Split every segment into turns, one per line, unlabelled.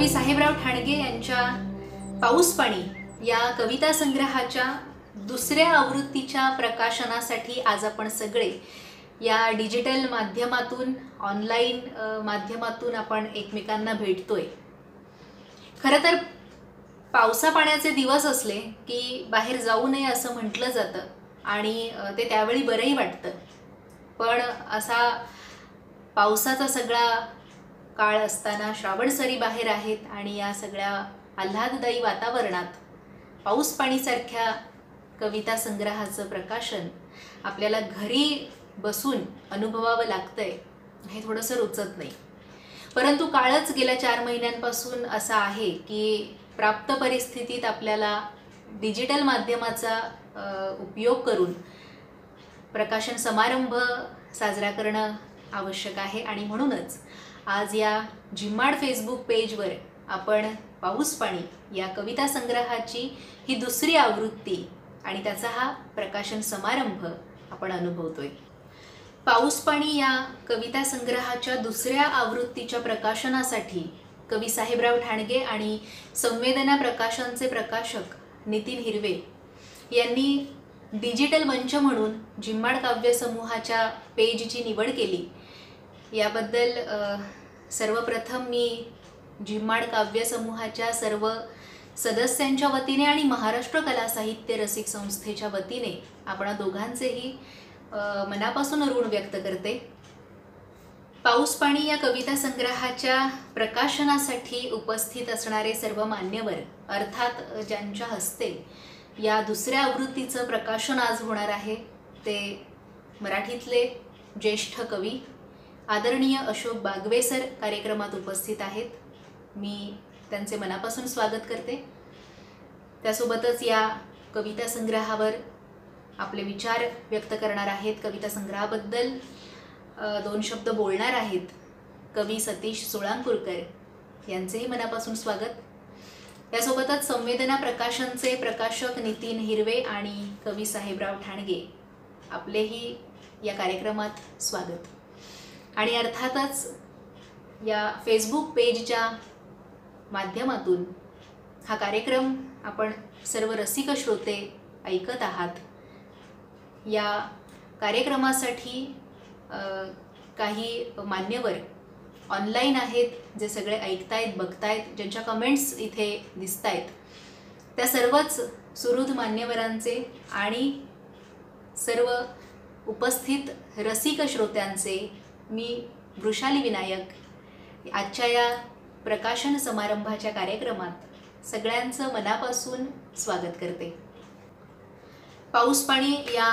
कवी साहेबराव ठाणगे यांच्या पाऊस पाणी या कविता संग्रहाच्या दुसऱ्या आवृत्तीच्या प्रकाशनासाठी आज आपण सगळे या डिजिटल माध्यमातून ऑनलाईन माध्यमातून आपण एकमेकांना भेटतोय। खरं तर पावसा पाण्याचे दिवस असले की बाहेर जाऊ नये असं म्हटलं जातं आणि ते त्यावेळी बरंही वाटतं, पण असा पावसाचा सगळा काळ असताना श्रावणसरी बाहेर आहेत आणि या सगळ्या आल्हाददायी वातावरणात पाऊस पाणीसारख्या कविता संग्रहाचं प्रकाशन आपल्याला घरी बसून अनुभवावं लागतंय हे थोडंसं रुचत नाही। परंतु काळच गेल्या 4 महिन्यांपासून असा आहे की प्राप्त परिस्थितीत आपल्याला डिजिटल माध्यमाचा उपयोग करून प्रकाशन समारंभ साजरा करणं आवश्यक आहे आणि म्हणूनच आज या झिम्माड फेसबुक पेजवर आपण पाऊस पाणी या कविता संग्रहाची ही दुसरी आवृत्ती आणि त्याचा हा प्रकाशन समारंभ आपण अनुभवतोय। पाऊस पाणी या कविता संग्रहाच्या दुसऱ्या आवृत्तीच्या प्रकाशनासाठी कवी साहेबराव ठाणगे आणि संवेदना प्रकाशनचे प्रकाशक नितीन हिरवे यांनी डिजिटल मंच म्हणून झिम्माड काव्य समूहाच्या पेजची निवड केली। याबद्दल सर्वप्रथम मी झिम्माड काव्य समूहाच्या सर्व सदस्यांच्या वतीने आणि महाराष्ट्र कला साहित्य रसिक संस्थेच्या वतीने आपण दोघांचेही मनापासून ऋण व्यक्त करते। पाऊस पाणी या कविता संग्रहाच्या प्रकाशनासाठी उपस्थित असणारे सर्व मान्यवर, अर्थात ज्यांच्या हस्ते या दुसऱ्या आवृत्तीचं प्रकाशन आज होणार आहे, ते मराठीतले ज्येष्ठ कवी आदरणीय अशोक बागवे सर कार्यक्रमात उपस्थित आहेत। मी त्यांचे मनापासून स्वागत करते। त्यासोबतच या कविता संग्रहावर आपले विचार व्यक्त करणार आहेत, कविता संग्रहाबद्दल 2 शब्द बोलणार आहेत कवी सतीश सोळांपूरकर यांचेही मनापासून स्वागत। त्यासोबतच संवेदना प्रकाशनचे प्रकाशक नितीन हिरवे आणि कवी साहेबराव ठाणगे आपलेही या कार्यक्रमात स्वागत। आणि अर्थातच या फेसबुक पेजच्या माध्यमातून हा कार्यक्रम आपण सर्व रसिक श्रोते ऐकत आहात। या कार्यक्रमासाठी काही मान्यवर ऑनलाईन आहेत, जे सगळे ऐकतायत, बघतायत, ज्यांच्या कमेंट्स इथे दिसतायत, त्या सर्वच सुहृद मान्यवरांचे आणि सर्व उपस्थित रसिक श्रोत्यांचे मी वृषाली विनायक आजच्या या प्रकाशन समारंभाच्या कार्यक्रमात सगळ्यांचं मनापासून स्वागत करते। पाऊस पाणी या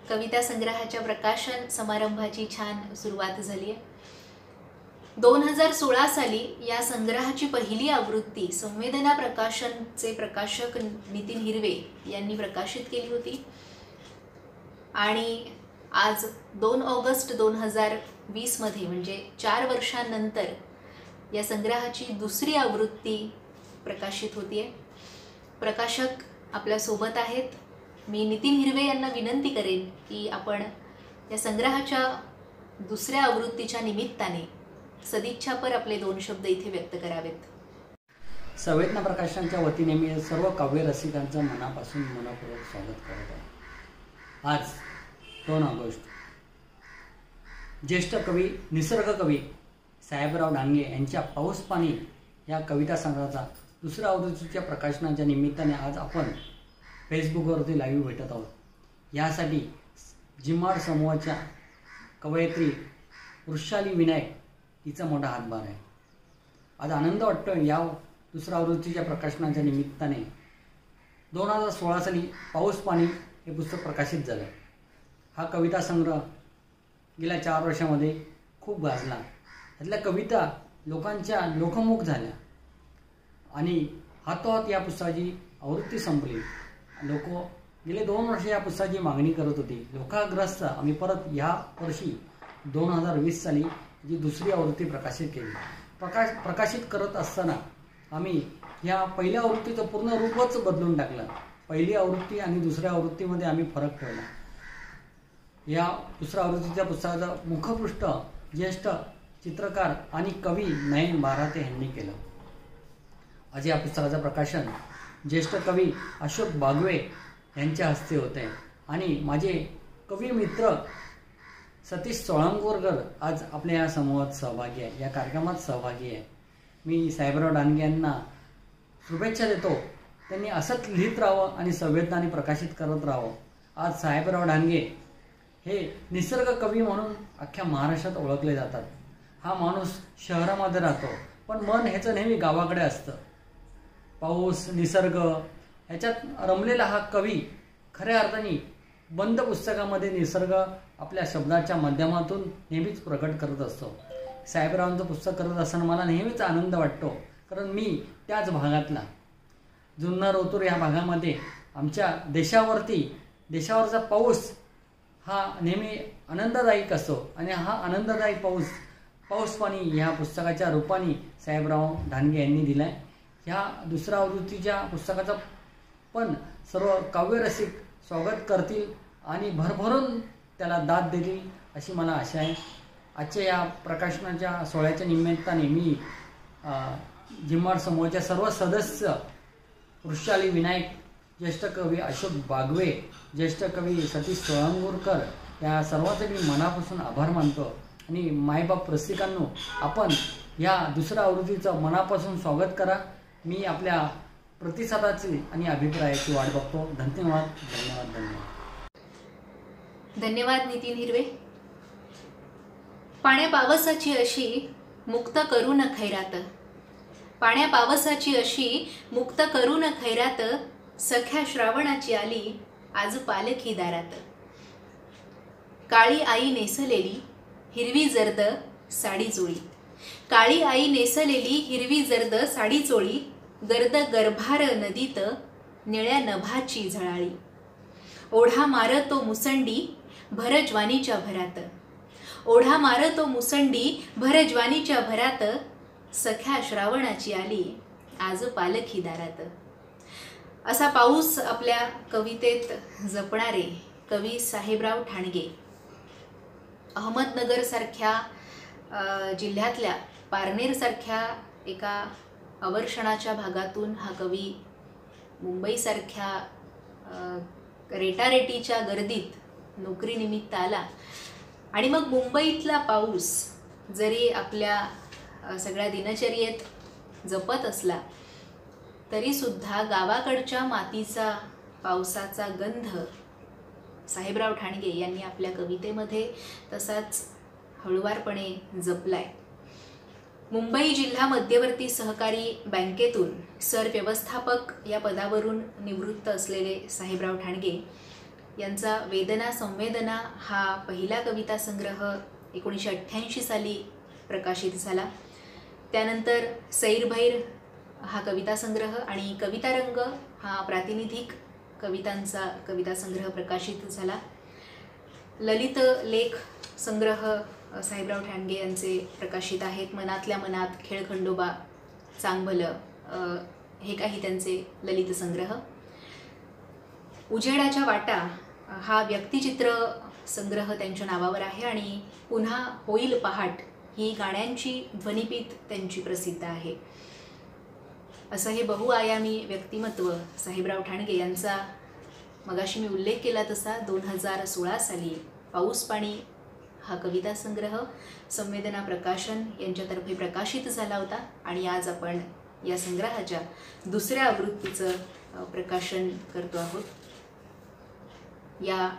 कविता संग्रहाच्या प्रकाशन समारंभाची छान सुरुवात झाली आहे। 2016 साली या संग्रहाची पहिली आवृत्ती संवेदना प्रकाशनचे प्रकाशक नितीन हिरवे यांनी प्रकाशित केली होती आणि आज 2 ऑगस्ट 2020 मध्ये म्हणजे 4 वर्षांनंतर या संग्रहाची दुसरी आवृत्ती प्रकाशित होतीये। प्रकाशक आपल्या सोबत आहेत। मी नितीन हिरवे यांना विनंती करेन की आपण या संग्रहाच्या दुसऱ्या आवृत्तीच्या निमित्ताने सदिच्छापर आपले 2 शब्द इथे व्यक्त करावेत।
संवेदना प्रकाशनाच्या वतीने मी सर्व काव्य रसिकांचं मनापासून मनपूर्वक स्वागत करत आहे। आज 2 ऑगस्ट ज्येष्ठ कवी निसर्ग कवी साहेबराव ठाणगे यांच्या पाऊस पाणी या कविता संग्रहाचा दुसऱ्या आवृत्तीच्या प्रकाशनाच्या निमित्ताने आज आपण फेसबुकवरती लाईव्ह भेटत आहोत। यासाठी झिम्माड समूहाच्या कवयित्री वृषाली विनायक हिचा मोठा हातभार आहे। आज आनंद वाटतो या दुसऱ्या आवृत्तीच्या प्रकाशनाच्या निमित्ताने 2016 साली पाऊस पाणी हे पुस्तक प्रकाशित झालं। हा कविता संग्रह गेल्या 4 वर्षामध्ये खूप गाजला। त्यातल्या कविता लोकांच्या लोकमुख झाल्या आणि हातोहात या पुस्तकाची आवृत्ती संपली। लोक गेले 2 वर्ष या पुस्तकाची मागणी करत होती। लोकाग्रस्त आम्ही परत या वर्षी 2020 साली जी दुसरी आवृत्ती प्रकाशित केली। प्रकाशित करत असताना आम्ही या पहिल्या आवृत्तीचं पूर्ण रूपच बदलून टाकलं। पहिली आवृत्ती आणि दुसऱ्या आवृत्तीमध्ये आम्ही फरक ठेवला। या दुसऱ्या आवृत्तीच्या पुस्तकाचं मुखपृष्ठ ज्येष्ठ चित्रकार आणि कवी नयन बाराते यांनी केलं। आज या पुस्तकाचं प्रकाशन ज्येष्ठ कवी अशोक बागवे यांच्या हस्ते होते आणि माझे कवी मित्र सतीश सोळंगोरकर आज आपल्या या समूहात सहभागी आहे, या कार्यक्रमात सहभागी आहे. मी साहेबराव ढाणगे यांना शुभेच्छा देतो. त्यांनी असंच लिहित राहावं आणि संवेदनाने प्रकाशित करत राहावं. आज साहेबराव ढाणगे हे निसर्ग कवी म्हणून अख्ख्या महाराष्ट्रात ओळखले जातात. हा माणूस शहरामध्ये राहतो पण मन ह्याचं नेहमी गावाकडे असतं. पाऊस, निसर्ग ह्याच्यात रमलेला हा कवी खऱ्या अर्थाने बंद पुस्तकामध्ये निसर्ग आपल्या शब्दाच्या माध्यमातून नेहमीच प्रकट करत असतो. साहेबरावांचं पुस्तक करत असताना मला नेहमीच आनंद वाटतो, कारण मी त्याच भागातला जुन्नर ओतूर या भागामध्ये आमच्या देशावरचा पाऊस हा नेहमी आनंददायक असतो आणि हा आनंददायी पाऊस पाणी ह्या पुस्तकाच्या रूपाने साहेबराव ढाणगे यांनी दिलाय. ह्या दुसऱ्या आवृत्तीच्या पुस्तकाचा पण सर्व काव्यरसिक स्वागत करतील आणि भरभरून त्याला दाद देतील अशी मला आशा आहे. आजच्या या प्रकाशनाच्या सोहळ्याच्या निमित्ताने मी जिम्माड समूहाच्या सर्व सदस्य वृषाली विनायक, ज्येष्ठ कवी अशोक बागवे, ज्येष्ठ कवी सतीश सोळंगोरकर या सर्वांचे मी मनापासून आभार मानतो. आणि मायबाप रसिकांनो, आपण या दुसऱ्या आवृत्तीचं मनापासून स्वागत करा. मी आपल्या प्रतिसादाची आणि अभिप्रायाची वाट बघतो. धन्यवाद धन्यवाद धन्यवाद.
धन्यवाद नितीन हिरवे. पाण्या पावसाची अशी मुक्त करून खैरात, पाण्या पावसाची अशी मुक्त करून खैरात, सख्या श्रावणाची आली आज पालखी दारात. काळी आई नेसलेली हिरवी जर्द साडी चोळी, काळी आई नेसलेली हिरवी जर्द साडी चोळी, गर्द गर्भार नदीत निळ्या नभाची झळाळी. ओढा मारतो मुसंडी भर ज्वानीच्या भरात, ओढा मारतो मुसंडी भर ज्वानीच्या भरात, सख्या श्रावणाची आली आज पालखी दारात. असा पाऊस आपल्या कवितेत जपणारे कवी साहेबराव ढाणगे अहमदनगर सारख्या जिल्ह्यातल्या पारनेर सारख्या एका अवर्षणाच्या भागातून हा कवी मुंबईसारख्या रेटारेटीच्या गर्दीत नोकरीनिमित्त आला. आणि मग मुंबईतला पाऊस जरी आपल्या सगळ्या दिनचर्येत जपत असला तरीसुद्धा गावाकडच्या मातीचा पावसाचा गंध साहेबराव ढाणगे यांनी आपल्या कवितेमध्ये तसाच हळुवारपणे जपलाय. मुंबई जिल्हा मध्यवर्ती सहकारी बँकेतून सरव्यवस्थापक या पदावरून निवृत्त असलेले साहेबराव ढाणगे यांचा वेदना संवेदना हा पहिला कविता संग्रह 1988 साली प्रकाशित झाला. त्यानंतर सैरभैर हा कविता संग्रह आणि कवितारंग हा प्रातिनिधिक कवितांचा कविता संग्रह प्रकाशित झाला. ललित लेख संग्रह साहेबराव ढाणगे यांचे प्रकाशित आहेत. मनातल्या मनात, खेळखंडोबा, चांगभलं हे काही त्यांचे ललित संग्रह. उजेडाच्या वाटा हा व्यक्तिचित्र संग्रह त्यांच्या नावावर आहे आणि पुन्हा होईल पहाट ही गाण्यांची ध्वनिपीत त्यांची प्रसिद्ध आहे. असं हे बहुआयामी व्यक्तिमत्व साहेबराव ढाणगे यांचा मगाशी मी उल्लेख केला तसा 2016 साली पाऊस पाणी हा कविता संग्रह संवेदना प्रकाशन यांच्यातर्फे प्रकाशित झाला होता आणि आज आपण या संग्रहाच्या दुसऱ्या आवृत्तीचं प्रकाशन करतो आहोत. या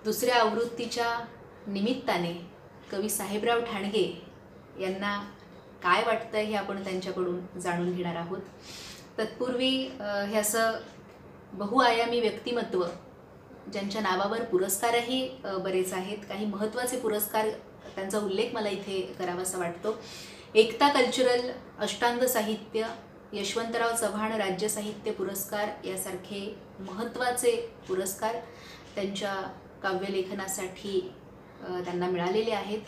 दुसऱ्या आवृत्तीच्या निमित्ताने कवी साहेबराव ढाणगे यांना काय वाटतं हे आपण त्यांच्याकडून जाणून घेणार आहोत. तत्पूर्वी हे असं बहुआयामी व्यक्तिमत्व ज्यांच्या नावावर पुरस्कारही बरेच आहेत, काही महत्त्वाचे पुरस्कार त्यांचा उल्लेख मला इथे करावासा वाटतो. एकता कल्चरल अष्टांग साहित्य, यशवंतराव चव्हाण राज्य साहित्य पुरस्कार यासारखे महत्त्वाचे पुरस्कार त्यांच्या काव्यलेखनासाठी त्यांना मिळालेले आहेत.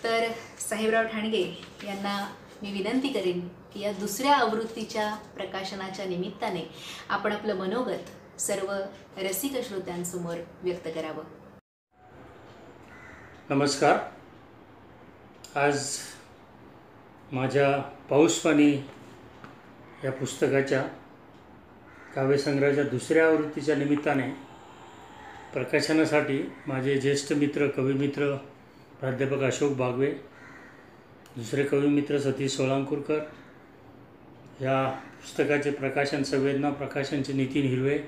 तर साहेबराव ढाणगे यांना मी विनंती करेन की या दुसऱ्या आवृत्तीच्या प्रकाशनाच्या निमित्ताने आपण आपलं मनोगत सर्व रसिक श्रोत्यांसमोर व्यक्त करावं.
नमस्कार. आज माझ्या पाऊस पाणी या पुस्तकाच्या काव्यसंग्रहाच्या दुसऱ्या आवृत्तीच्या निमित्ताने प्रकाशनासाठी माझे ज्येष्ठ मित्र कविमित्र प्राध्यापक अशोक बागवे, दुसरे कविमित्र सतीश सोळंकीकर, या पुस्तकाचे प्रकाशन संवेदना प्रकाशनचे नितीन हिरवे,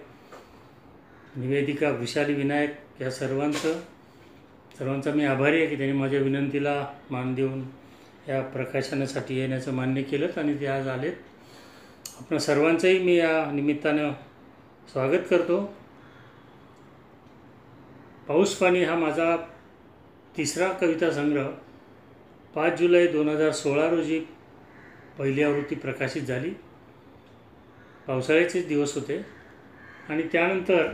निवेदिका वृषाली विनायक, या सर्वांचा मी आभारी आहे की त्यांनी माझ्या विनंतीला मान देऊन या प्रकाशनासाठी येण्याचं मान्य केलं आणि ते आज आलेत. आपण सर्वांचंही मी या निमित्तानं स्वागत करतो. पाऊस पाणी हा माझा तिसरा कविता संग्रह 5 जुलै 2016 रोजी पहिली आवृत्ती प्रकाशित झाली. पावसाळ्याचेच दिवस होते आणि त्यानंतर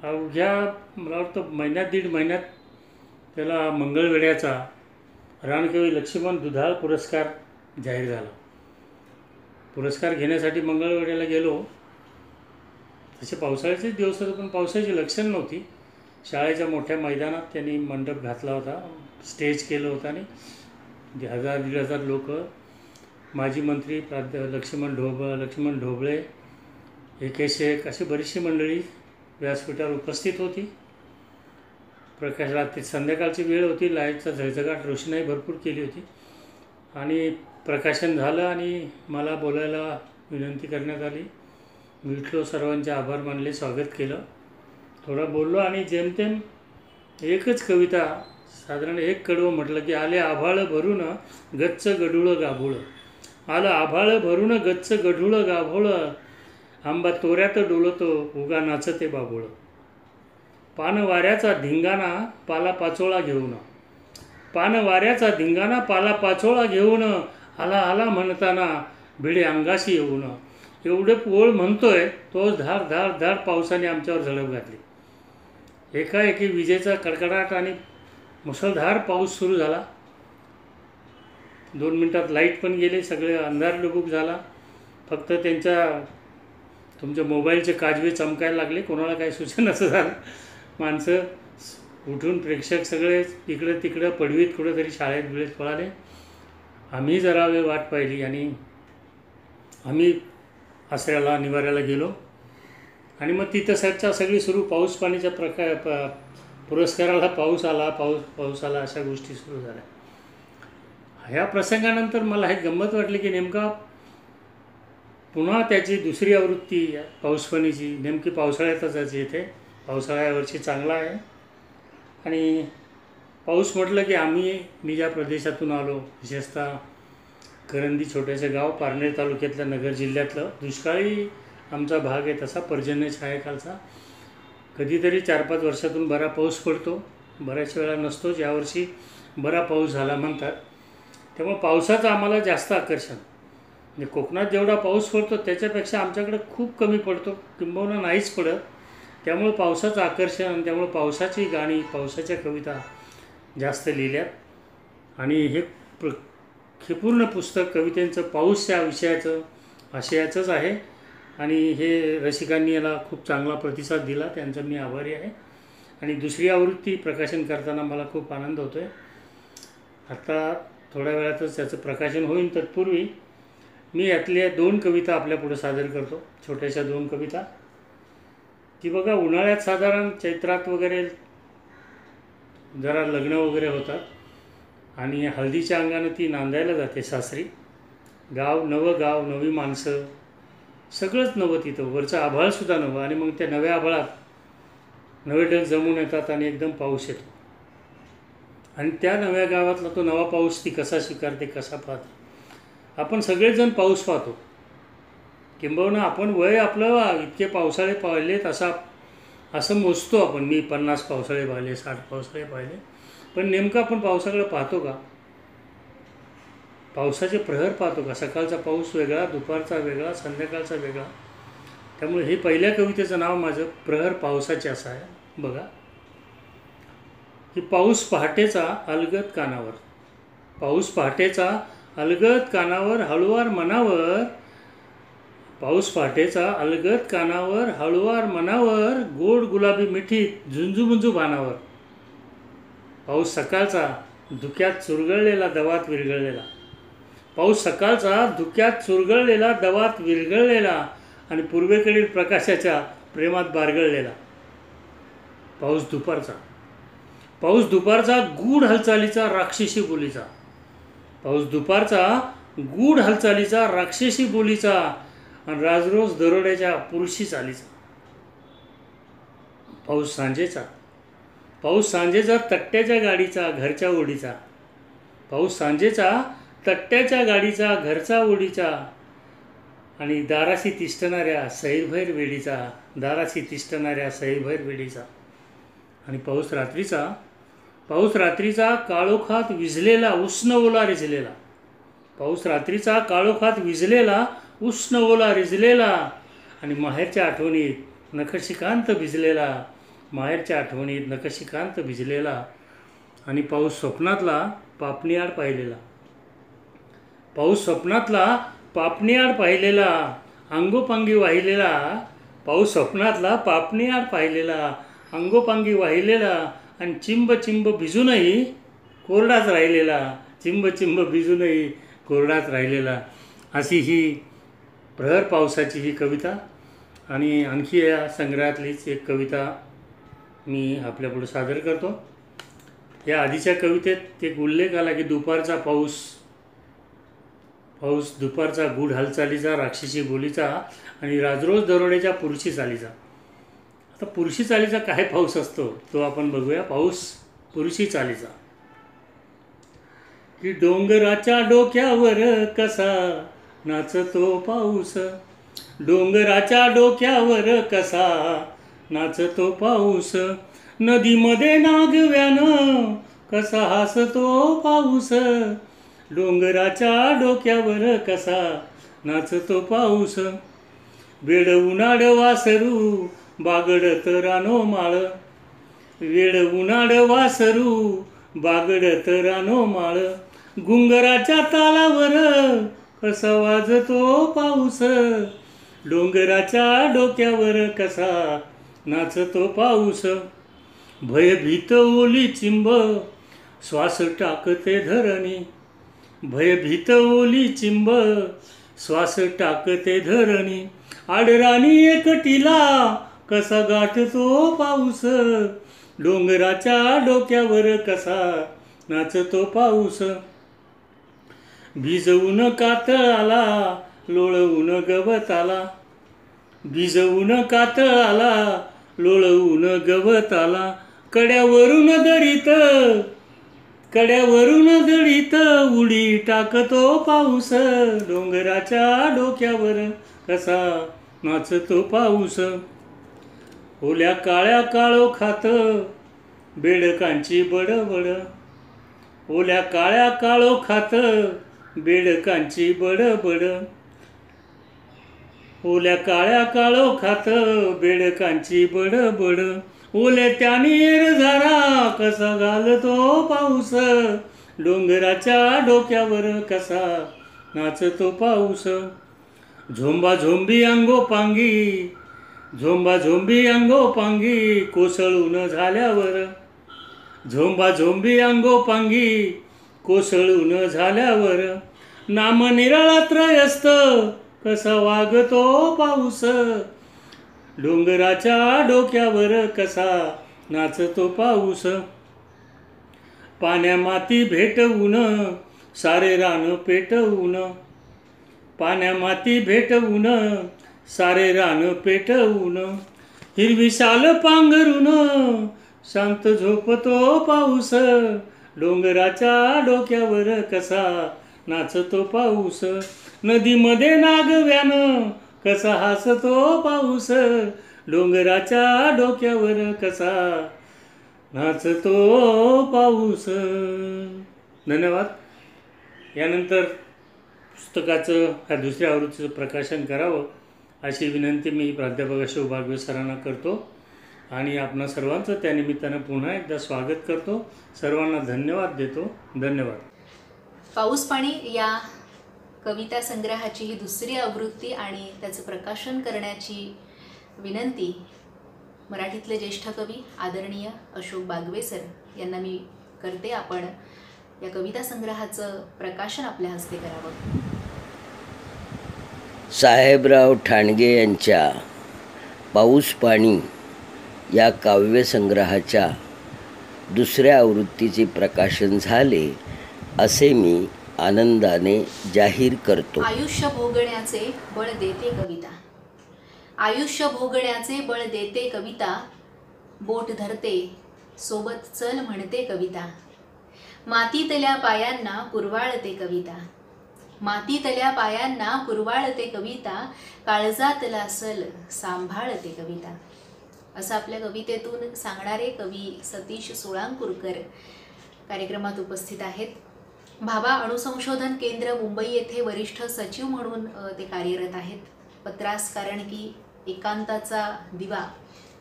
अवघ्या मला वाटतं दीड महिन्यात त्याला मंगळवेढ्याचा रानकवी लक्ष्मण दुधाळ पुरस्कार जाहीर झाला. पुरस्कार घेण्यासाठी मंगळवेढ्याला गेलो. तसे पावसाळ्याचेच दिवस होते पण पावसाची लक्षण नव्हती. शाळेच्या मोठ्या मैदानात त्यांनी मंडप घातला होता, स्टेज केलं होतं आणि 1000-1500 लोक, माजी मंत्री लक्ष्मण ढोबळे, AK शेख, अशी बरीचशी मंडळी व्यासपीठावर उपस्थित होती. प्रकाश रात्री संध्याकाळची वेळ होती, लाईटचा झगझगाट, रोषणाई भरपूर केली होती आणि प्रकाशन झालं आणि मला बोलायला विनंती करण्यात आली. मी उठलो, सर्वांचे आभार मानले, स्वागत केलं, थोडं बोललो आणि जेमतेम एकच कविता, साधारण एक कडवं म्हटलं की आले आभाळ भरून गच्च गढूळं गाभोळं, आलं आभाळ भरून गच्च गढूळं गाभोळं, आंबा तोऱ्यात डोलतो उगा नाचते बाबोळं, पान वाऱ्याचा धिंगाणा पाला पाचोळा घेऊन, पान वाऱ्याचा धिंगाणा पाला पाचोळा घेऊन, आला आला म्हणताना भिडे अंगाशी येऊन, एवढे पोळ म्हणतोय तोच धार धार धार पावसाने आमच्यावर झडप घातली. एकाएकी विजेचा कडकडाट आणि मुसळधार पाऊस सुरू झाला. 2 मिनिटात लाईट पण गेले, सगळे अंधार डुबूक झाला. फक्त तुमच्या मोबाईलचे काजवे चमकायला लागले. कोणाला काही सूचना असं झालं. माणसं उठून, प्रेक्षक सगळे इकडं तिकडं पडवीत कुठंतरी शाळेत बिळेत पळाले. आम्ही जरा वेळ वाट पाहिली आणि आम्ही आसऱ्याला निवाऱ्याला गेलो आणि मग तिथं चर्चा सगळी सुरू. पाऊस पाणीच्या पुरस्काराला पाऊस आला अशा गोष्टी सुरू झाल्या. ह्या प्रसंगानंतर मला हे गंमत वाटली की नेमका पुन्हा त्याची दुसरी आवृत्ती पाऊसपाणीची नेमकी पावसाळ्यातच येते. पावसाळा यावर्षी चांगला आहे आणि पाऊस म्हटलं की मी ज्या प्रदेशातून आलो, विशेषतः करंदी छोट्याचं गाव, पारनेर तालुक्यातलं, नगर जिल्ह्यातलं, दुष्काळी आमचा भाग आहे. तसा पर्जन्य छायाखालचा. कधीतरी 4-5 वर्षातून बरा पाऊस पडतो, बऱ्याच वेळा नसतोच. यावर्षी बरा पाऊस झाला म्हणतात. त्यामुळे पावसाचं आम्हाला जास्त आकर्षण. म्हणजे कोकणात जेवढा पाऊस पडतो त्याच्यापेक्षा आमच्याकडे खूप कमी पडतो, किंबहुना नाहीच पडत. त्यामुळे पावसाचं आकर्षण आणि त्यामुळे पावसाची गाणी, पावसाच्या कविता जास्त लिहिल्यात आणि हे पूर्ण पुस्तक कवितेचं पाऊस या विषयाचं आशयाचंच आहे आणि हे रसिकांनी याला खूप चांगला प्रतिसाद दिला, त्यांचा मी आभारी आहे. आणि दुसरी आवृत्ती प्रकाशन करताना मला खूप आनंद होतो आहे. आता थोड्या वेळातच त्याचं प्रकाशन होईल. तत्पूर्वी मी यातल्या 2 कविता आपल्यापुढे सादर करतो, छोट्याशा 2 कविता. ती बघा, उन्हाळ्यात साधारण चैत्रात वगैरे जरा लग्न वगैरे होतात आणि हळदीच्या अंगानं ती नांदायला जाते सासरी. नवं गाव, नवी माणसं, सगळंच नवं तिथं. वरचं आभाळसुद्धा नवं आणि मग त्या नव्या आभाळात नवे ढग जमून येतात आणि एकदम पाऊस येतो. आणि त्या नव्या गावातला तो नवा पाऊस ती कसा स्वीकारते, कसा पाहते. आपण सगळेजण पाऊस पाहतो, किंबहुना आपण वय आपलं इतके पावसाळे पाहिलेत असं मोजतो आपण. मी 50 पावसाळे पाहिले, 60 पावसाळे पाहिले. पण नेमकं आपण पावसाकडे पाहतो का? पावसाचे प्रहर पाहतो का? सकाळचा पाऊस वेगळा, दुपारचा वेगळा, संध्याकाळचा वेगळा. त्यामुळे हे पहिल्या कवितेचं नाव माझं प्रहर पावसाचे असं आहे. बघा की पाऊस पहाटेचा अलगद कानावर, पाऊस पहाटेचा अलगद कानावर हळुवार मनावर, पाऊस पहाटेचा अलगद कानावर हळुवार मनावर, गोड गुलाबी मिठीत झुंजूमुंजू भानावर. पाऊस सकाळचा धुक्यात चुरगळलेला, दवात विरघळलेला. पाऊस सकाळचा धुक्यात चुरगळलेला, दवात विरघळलेला आणि पूर्वेकडील प्रकाशाच्या प्रेमात बारगळलेला. पाऊस दुपारचा. पाऊस दुपारचा गूढ हालचालीचा, राक्षसी बोलीचा. पाऊस दुपारचा गूढ हालचालीचा, राक्षसी बोलीचा आणि राजरोज दरोड्याच्या पुरुषी चालीचा. पाऊस सांजेचा. पाऊस सांजेचा तट्ट्याच्या गाडीचा, घरच्या ओढीचा. पाऊस सांजेचा तट्ट्याच्या गाडीचा, घरचा ओढीचा आणि दाराशी तिष्ठणाऱ्या सैरभैर वेडीचा. दाराशी तिष्ठणाऱ्या सैरभैर वेडीचा. आणि पाऊस रात्रीचा. पाऊस रात्रीचा काळोखात विझलेला, उष्ण ओला रिझलेला. पाऊस रात्रीचा काळोखात विझलेला, उष्ण ओला रिझलेला आणि माहेरच्या आठवणीत नखशिकांत भिजलेला. माहेरच्या आठवणीत नखशिकांत भिजलेला. आणि पाऊस स्वप्नातला पापणीआड पाहिलेला. पाऊस स्वप्नातला पापणीआड पाहिलेला, अंगोपांगी वाहिलेला. पाऊस स्वप्नातला पापणीआड पाहिलेला, अंगोपांगी वाहिलेला आणि चिंब चिंब भिजूनही कोरडाच राहिलेला. चिंब चिंब भिजूनही कोरडाच राहिलेला. अशी ही प्रहर पावसाची ही कविता. आणि आणखी या संग्रहातलीच एक कविता मी आपल्यापुढे सादर करतो. या आधीच्या कवितेत एक उल्लेख आला की दुपारचा पाऊस. पाऊस दुपारचा गूढ हालचालीचा, राक्षसी बोलीचा आणि राजरोज दरोड्याच्या पुरुषी चालीचा. आता पुरुषी चालीचा काय पाऊस असतो तो आपण बघूया. पाऊस पुरुषी चालीचा. की डोंगराच्या डोक्यावर कसा नाचतो पाऊस. डोंगराच्या डोक्यावर कसा नाचतो पाऊस. नदीमध्ये नागव्यानं कसा हसतो पाऊस. डोंगराच्या डोक्यावर कसा नाचतो पाऊस. वेड उन्हाळ वासरू बागडत रानो माळ. वेड उन्हाळ वासरू बागडत रानो माळ. घुंगराच्या तालावर कसा वाजतो पाऊस. डोंगराच्या डोक्यावर कसा नाचतो पाऊस. भयभीत ओली चिंब श्वास टाकते धरणी. भयभीत ओली चिंब श्वास टाकते धरणी. आडराणी एकटीला कसा गाठतो पाऊस. डोंगराच्या डोक्यावर कसा नाचतो पाऊस. भिजवून कातळाला लोळवून गवताला. भिजवून कातळाला लोळवून गवताला. कड्यावरून दरीत कड्यावरून दरीत उडी टाकतो पाऊस. डोंगराच्या डोक्यावर कसा नाचतो पाऊस. ओल्या काळ्या काळोखात बेडकांची बडबड. ओल्या काळ्या काळोखात बेडकांची बडबड. ओल्या काळ्या काळोखात बेडकांची बडबड. ओले त्याने एरझारा कसा घालतो पाऊस. डोंगराच्या डोक्यावर कसा नाचतो पाऊस. झोंबा झोंबी अंगोपांगी. झोंबा झोंबी अंगोपांगी कोसळून झाल्यावर. झोंबा झोंबी अंगोपांगी कोसळून झाल्यावर. नामनिराळा त्रयस्थ कसा वागतो पाऊस. डोंगराच्या डोक्यावर कसा नाचतो पाऊस. पाण्यामाती भेटवून सारे रान पेटवून. पाण्यामाती भेटवून सारे रान पेटवून. हिरवी शाल पांघरून शांत झोपतो पाऊस. डोंगराच्या डोक्यावर कसा नाचतो पाऊस. नदीमध्ये नागव्यानं कसा हसतो पाऊस. डोंगराच्या डोक्यावर कसा नाचतो पाऊस. धन्यवाद. यानंतर पुस्तकाचं ह्या दुसऱ्या आवृत्तीचं प्रकाशन करावं अशी विनंती मी प्राध्यापक अशोक बागवे सरांना करतो आणि आपणा सर्वांचं त्या निमित्तानं पुन्हा एकदा स्वागत करतो. सर्वांना धन्यवाद देतो. धन्यवाद.
पाऊस पाणी या कविता संग्रहाची ही दुसरी आवृत्ती आणि त्याचं प्रकाशन करण्याची विनंती मराठीतले ज्येष्ठ कवी आदरणीय अशोक बागवे सर यांना मी करते. आपण या कविता संग्रहाचं प्रकाशन आपल्या हस्ते करावं.
साहेबराव ठाणगे यांच्या पाऊस पाणी या काव्यसंग्रहाच्या दुसऱ्या आवृत्तीचे प्रकाशन झाले असे मी आनंदाने जाहीर करतो.
आयुष्य भोगण्याचे बळ देते कविता. आयुष्य भोगण्याचे बळ देते कविता. बोट धरते सोबत चल म्हणते कविता. मातीतल्या पायांना कुरवाळते कविता. मातीतल्या पायांना कुरवाळते कविता. काळजातला सल सांभाळते कविता. असं आपल्या कवितेतून सांगणारे कवी सतीश सोळांकुरकर कार्यक्रमात उपस्थित आहेत. भाभा अणुसंशोधन केंद्र मुंबई येथे वरिष्ठ सचिव म्हणून ते कार्यरत आहेत. पत्रास कारण की, एकांताचा दिवा,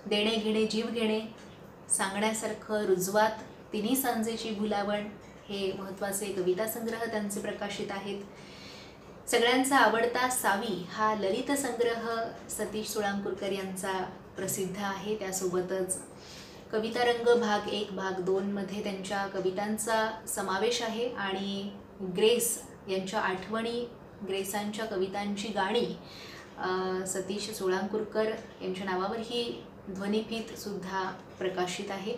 देणे घेणे जीव घेणे, सांगण्यासारखं रुजवात, तिन्ही सांजेची भुलावण हे महत्त्वाचे कविता संग्रह त्यांचे प्रकाशित आहेत. सगळ्यांचा आवडता सावी हा ललित संग्रह सतीश सोळांकुरकर यांचा प्रसिद्ध आहे. त्यासोबतच कविता रंग भाग 1 भाग 2 मध्ये त्यांच्या कवितांचा समावेश आहे. आणि ग्रेस यांच्या आठवणी, ग्रेसांच्या कवितांची गाणी सतीश सोळांकुरकर यांच्या नावावर ही ध्वनिफीतसुद्धा प्रकाशित आहे.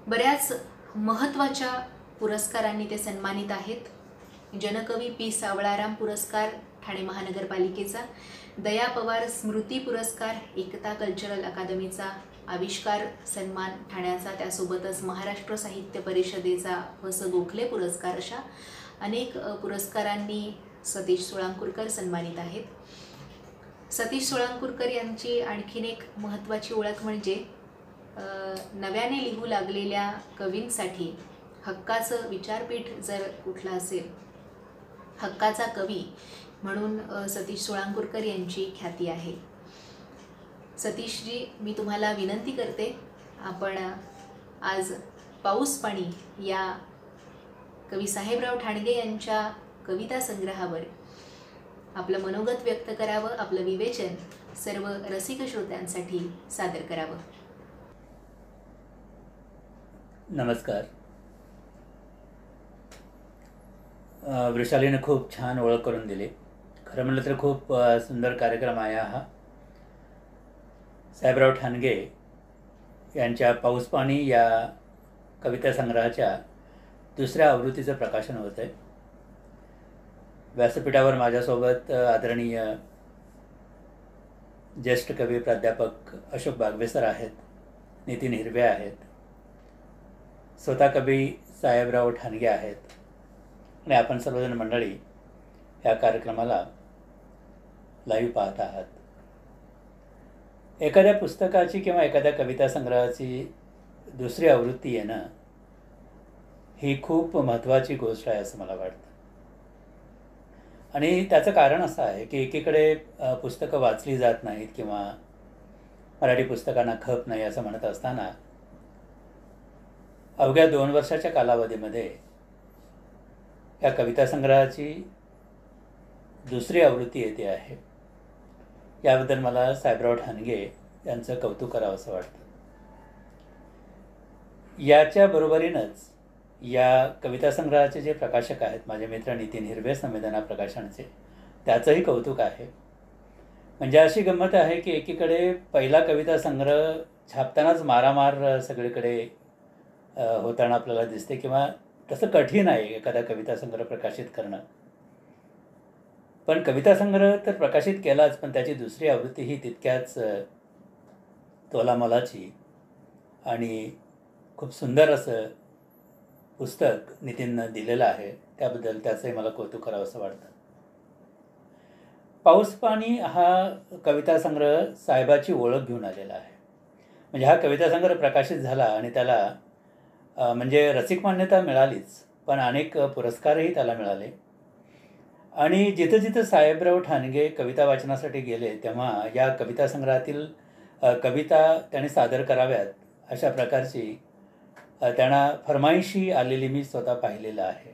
बऱ्याच महत्त्वाच्या पुरस्कारांनी ते सन्मानित आहेत. जनकवी पी सावळाराम पुरस्कार ठाणे महानगरपालिकेचा, दया पवार स्मृती पुरस्कार एकता कल्चरल अकादमीचा, आविष्कार सन्मान ठाण्याचा, त्यासोबतच महाराष्ट्र साहित्य परिषदेचा वस गोखले पुरस्कार, अशा अनेक पुरस्कारांनी सतीश सोळांकुरकर सन्मानित आहेत. सतीश सोळांकुरकर यांची आणखीन एक महत्त्वाची ओळख म्हणजे नव्याने लिहू लागलेल्या कवींसाठी हक्काचं विचारपीठ जर कुठलं असेल, हक्काचा कवी म्हणून सतीश सोळांकुरकर यांची ख्याती आहे. सतीशजी, मी तुम्हाला विनंती करते, आपण आज पाऊस पाणी या कवी साहेबराव ठाणगे यांच्या कविता संग्रहावर आपलं मनोगत व्यक्त करावं, आपलं विवेचन सर्व रसिक श्रोत्यांसाठी सादर करावं.
नमस्कार. वृषालीने खूप छान ओळख करून दिली. खरं म्हटलं तर खूप सुंदर कार्यक्रम आहे हा. साहेबराव ठाणगे यांच्या पाऊस पाणी या कविता संग्रहाच्या दुसऱ्या आवृत्तीचं प्रकाशन होत आहे. व्यासपीठावर माझ्यासोबत आदरणीय ज्येष्ठ कवी प्राध्यापक अशोक बागवे सर आहेत, नितीन हिरवे आहेत, स्वतः कवी साहेबराव ठाणगे आहेत आणि आपण सर्वजण मंडळी या कार्यक्रमाला लाईव्ह पाहत आहात. एखाद्या पुस्तकाची किंवा एखाद्या कविता संग्रहाची दुसरी आवृत्ती येणं ही खूप महत्त्वाची गोष्ट आहे असं मला वाटतं. आणि त्याचं कारण असं आहे की एकीकडे पुस्तकं वाचली जात नाहीत किंवा मराठी पुस्तकांना खप नाही असं म्हणत असताना अवघ्या 2 वर्षाच्या कालावधीमध्ये या कविता संग्रहाची दुसरी आवृत्ती येते आहे. याबद्दल मला साहेबराव ठाणगे यांचं कौतुक करावं असं वाटतं. याच्या बरोबरीनंच या कविता संग्रहाचे जे प्रकाशक आहेत माझे मित्र नितीन हिरवे संवेदना प्रकाशनचे, त्याचंही कौतुक आहे. म्हणजे अशी गंमत आहे की एकीकडे पहिला कविता संग्रह छापतानाच मारामार सगळीकडे होताना आपल्याला दिसते किंवा तसं कठीण आहे एखादा कविता संग्रह प्रकाशित करणं. पण कविता संग्रह तर प्रकाशित केलाच, पण त्याची दुसरी आवृत्ती ही तितक्याच तोलामोलाची आणि खूप सुंदर असं पुस्तक नितीननं दिलेलं आहे. त्याबद्दल त्याचंही मला कौतुक करावं असं वाटतं. पाऊस पाणी हा कविता संग्रह साहेबाची ओळख घेऊन आलेला आहे. म्हणजे हा कविता संग्रह प्रकाशित झाला आणि त्याला म्हणजे रसिक मान्यता मिळालीच, पण अनेक पुरस्कारही त्याला मिळाले. आणि जिथं जिथं साहेबराव ठाणगे कविता वाचनासाठी गेले तेव्हा या कविता संग्रहातील कविता त्याने सादर कराव्यात अशा प्रकारची त्यांना फरमाईशी आलेली मी स्वतः पाहिलेलं आहे.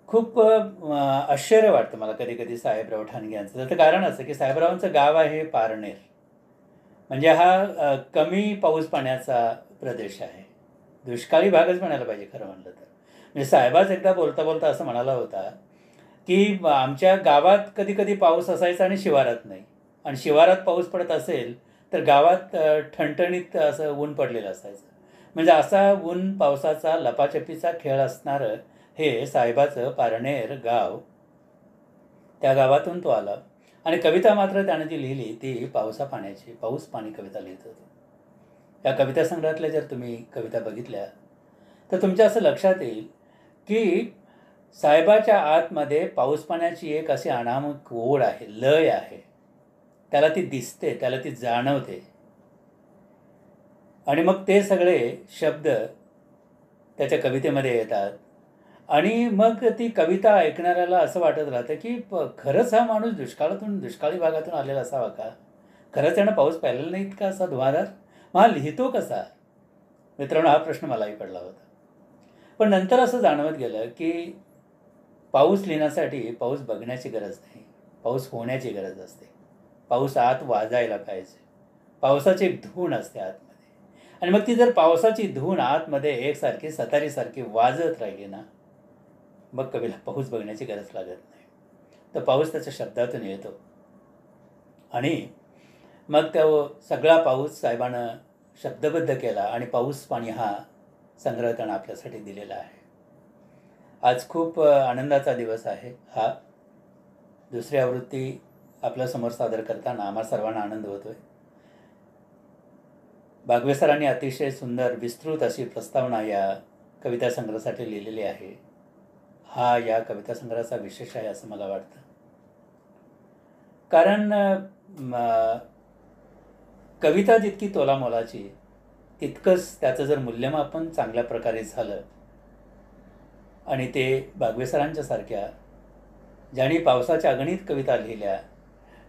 खूप आश्चर्य वाटतं मला कधी कधी साहेबराव ठाणगे यांचं. त्याचं कारण असं की साहेबरावांचं गाव आहे पारनेर. म्हणजे हा कमी पाऊस पाण्याचा प्रदेश आहे. दुष्काळी भागच म्हणायला पाहिजे खरं म्हणलं तर. म्हणजे साहेबाच एकदा बोलता बोलता असं म्हणाला होता की आमच्या गावात कधी कधी पाऊस असायचा आणि शिवारात नाही, आणि शिवारात पाऊस पडत असेल तर गावात ठणठणीत असं ऊन पडलेलं असायचं. म्हणजे असा ऊन पावसाचा लपाछपीचा खेळ असणारं हे साहेबाचं पारनेर गाव. त्या गावातून तो आला आणि कविता मात्र त्यानं जी लिहिली ती पावसा पाण्याची, पाऊस पाणी कविता लिहित होतो. या कविता संग्रहातल्या जर तुम्ही कविता बघितल्या तर तुमच्या असं लक्षात येईल की साहेबाच्या आतमध्ये पाऊस पाण्याची एक अशी अनामक ओढ आहे, लय आहे. त्याला ती दिसते, त्याला ती जाणवते. आणि मग ते सगळे शब्द त्याच्या कवितेमध्ये येतात आणि मग ती कविता ऐकणाऱ्याला असं वाटत राहतं की खरंच हा माणूस दुष्काळी भागातून आलेला असावा का? खरंच त्यानं पाऊस पाहिलेला नाहीत का असा धुवाधार? मग हा लिहितो कसा? मित्रांनो, हा प्रश्न मलाही पडला होता. पण नंतर असं जाणवत गेलं की पाऊस लिहिण्यासाठी पाऊस बघण्याची गरज नाही, पाऊस होण्याची गरज असते. पाऊस आत वाजायला पाहिजे. पावसाची एक धून असते आतमध्ये, आणि मग ती जर पावसाची धून आतमध्ये एकसारखी सतारीसारखी वाजत राहिली ना, मग कवीला पाऊस बघण्याची गरज लागत नाही. तर पाऊस त्याच्या शब्दातून येतो. आणि मग तो सगळा पाऊस साहेबानं शब्दबद्ध केला आणि पाऊस पाणी हा संग्रह त्यानं आपल्यासाठी दिलेला आहे. आज खूप आनंदाचा दिवस आहे हा. दुसरी आवृत्ती आपल्यासमोर सादर करताना आम्हा सर्वांना आनंद होतो आहे. बागवे सरांनी अतिशय सुंदर विस्तृत अशी प्रस्तावना या कविता संग्रहासाठी लिहिलेली आहे. हा या कविता संग्रहाचा विशेष आहे असं मला वाटतं. कारण कविता जितकी तोलामोलाची तितकंच त्याचं जर मूल्यमापन चांगल्या प्रकारे झालं, आणि ते बागवे सरांच्या सारख्या ज्यांनी पावसाच्या अगणित कविता लिहिल्या,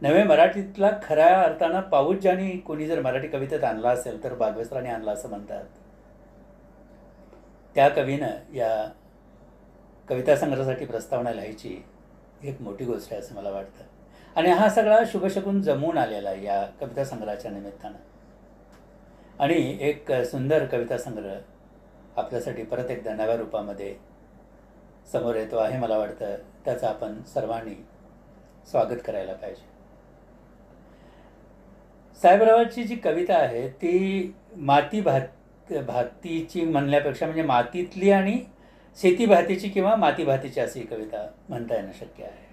नव्हे मराठीतला खऱ्या अर्थानं पाऊस ज्यांनी कोणी जर मराठी कवितेत आणला असेल तर बागवे सरांनी आणला असं म्हणतात, त्या कवीनं या कविता संग्रहासाठी प्रस्तावना लिहायची एक मोठी गोष्ट आहे असं मला वाटतं. आणि हा सगळा शुभशकून जमून आलेला आहे या कविता संग्रहाच्या निमित्तानं. आणि एक सुंदर कविता संग्रह आपल्यासाठी परत एकदा नव्या रूपामध्ये समोर येतो आहे. मला वाटतं त्याचं आपण सर्वांनी स्वागत करायला पाहिजे. साहेबरावांची जी कविता आहे ती भातीची म्हणण्यापेक्षा म्हणजे मातीतली आणि शेती भातीची किंवा माती भातीची अशी कविता म्हणता येणं शक्य आहे.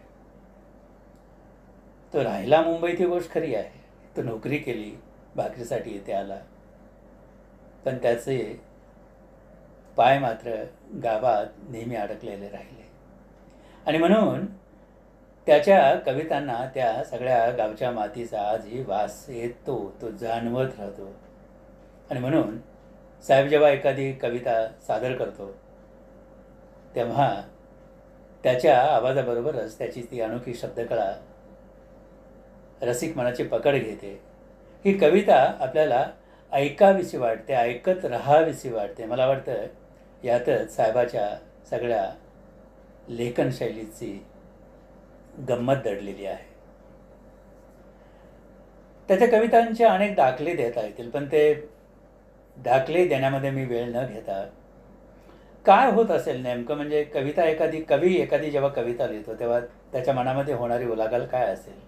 तो राहिला मुंबईत ही गोष्ट खरी आहे. तो नोकरी केली, भाकरीसाठी इथे आला, पण त्याचे पाय मात्र गावात नेहमी अडकलेले राहिले. आणि म्हणून त्याच्या कवितांना त्या सगळ्या गावच्या मातीचा आजही वास येतो, तो जाणवत राहतो. आणि म्हणून साहेब जेव्हा एखादी कविता सादर करतो तेव्हा त्याच्या आवाजाबरोबरच त्याची ती अनोखी शब्दकळा रसिक मनाची पकड घेते. ही कविता आपल्याला ऐकावीशी वाटते, ऐकत राहावीशी वाटते. मला वाटतं यातच साहेबाच्या सगळ्या लेखनशैलीची गंमत दडलेली आहे. त्याच्या कवितांचे अनेक दाखले देता येतील, पण ते दाखले देण्यामध्ये मी वेळ न घेता काय होत असेल नेमकं, म्हणजे कवी एखादी जेव्हा कविता लिहितो तेव्हा त्याच्या मनामध्ये होणारी उलाढाल काय असेल,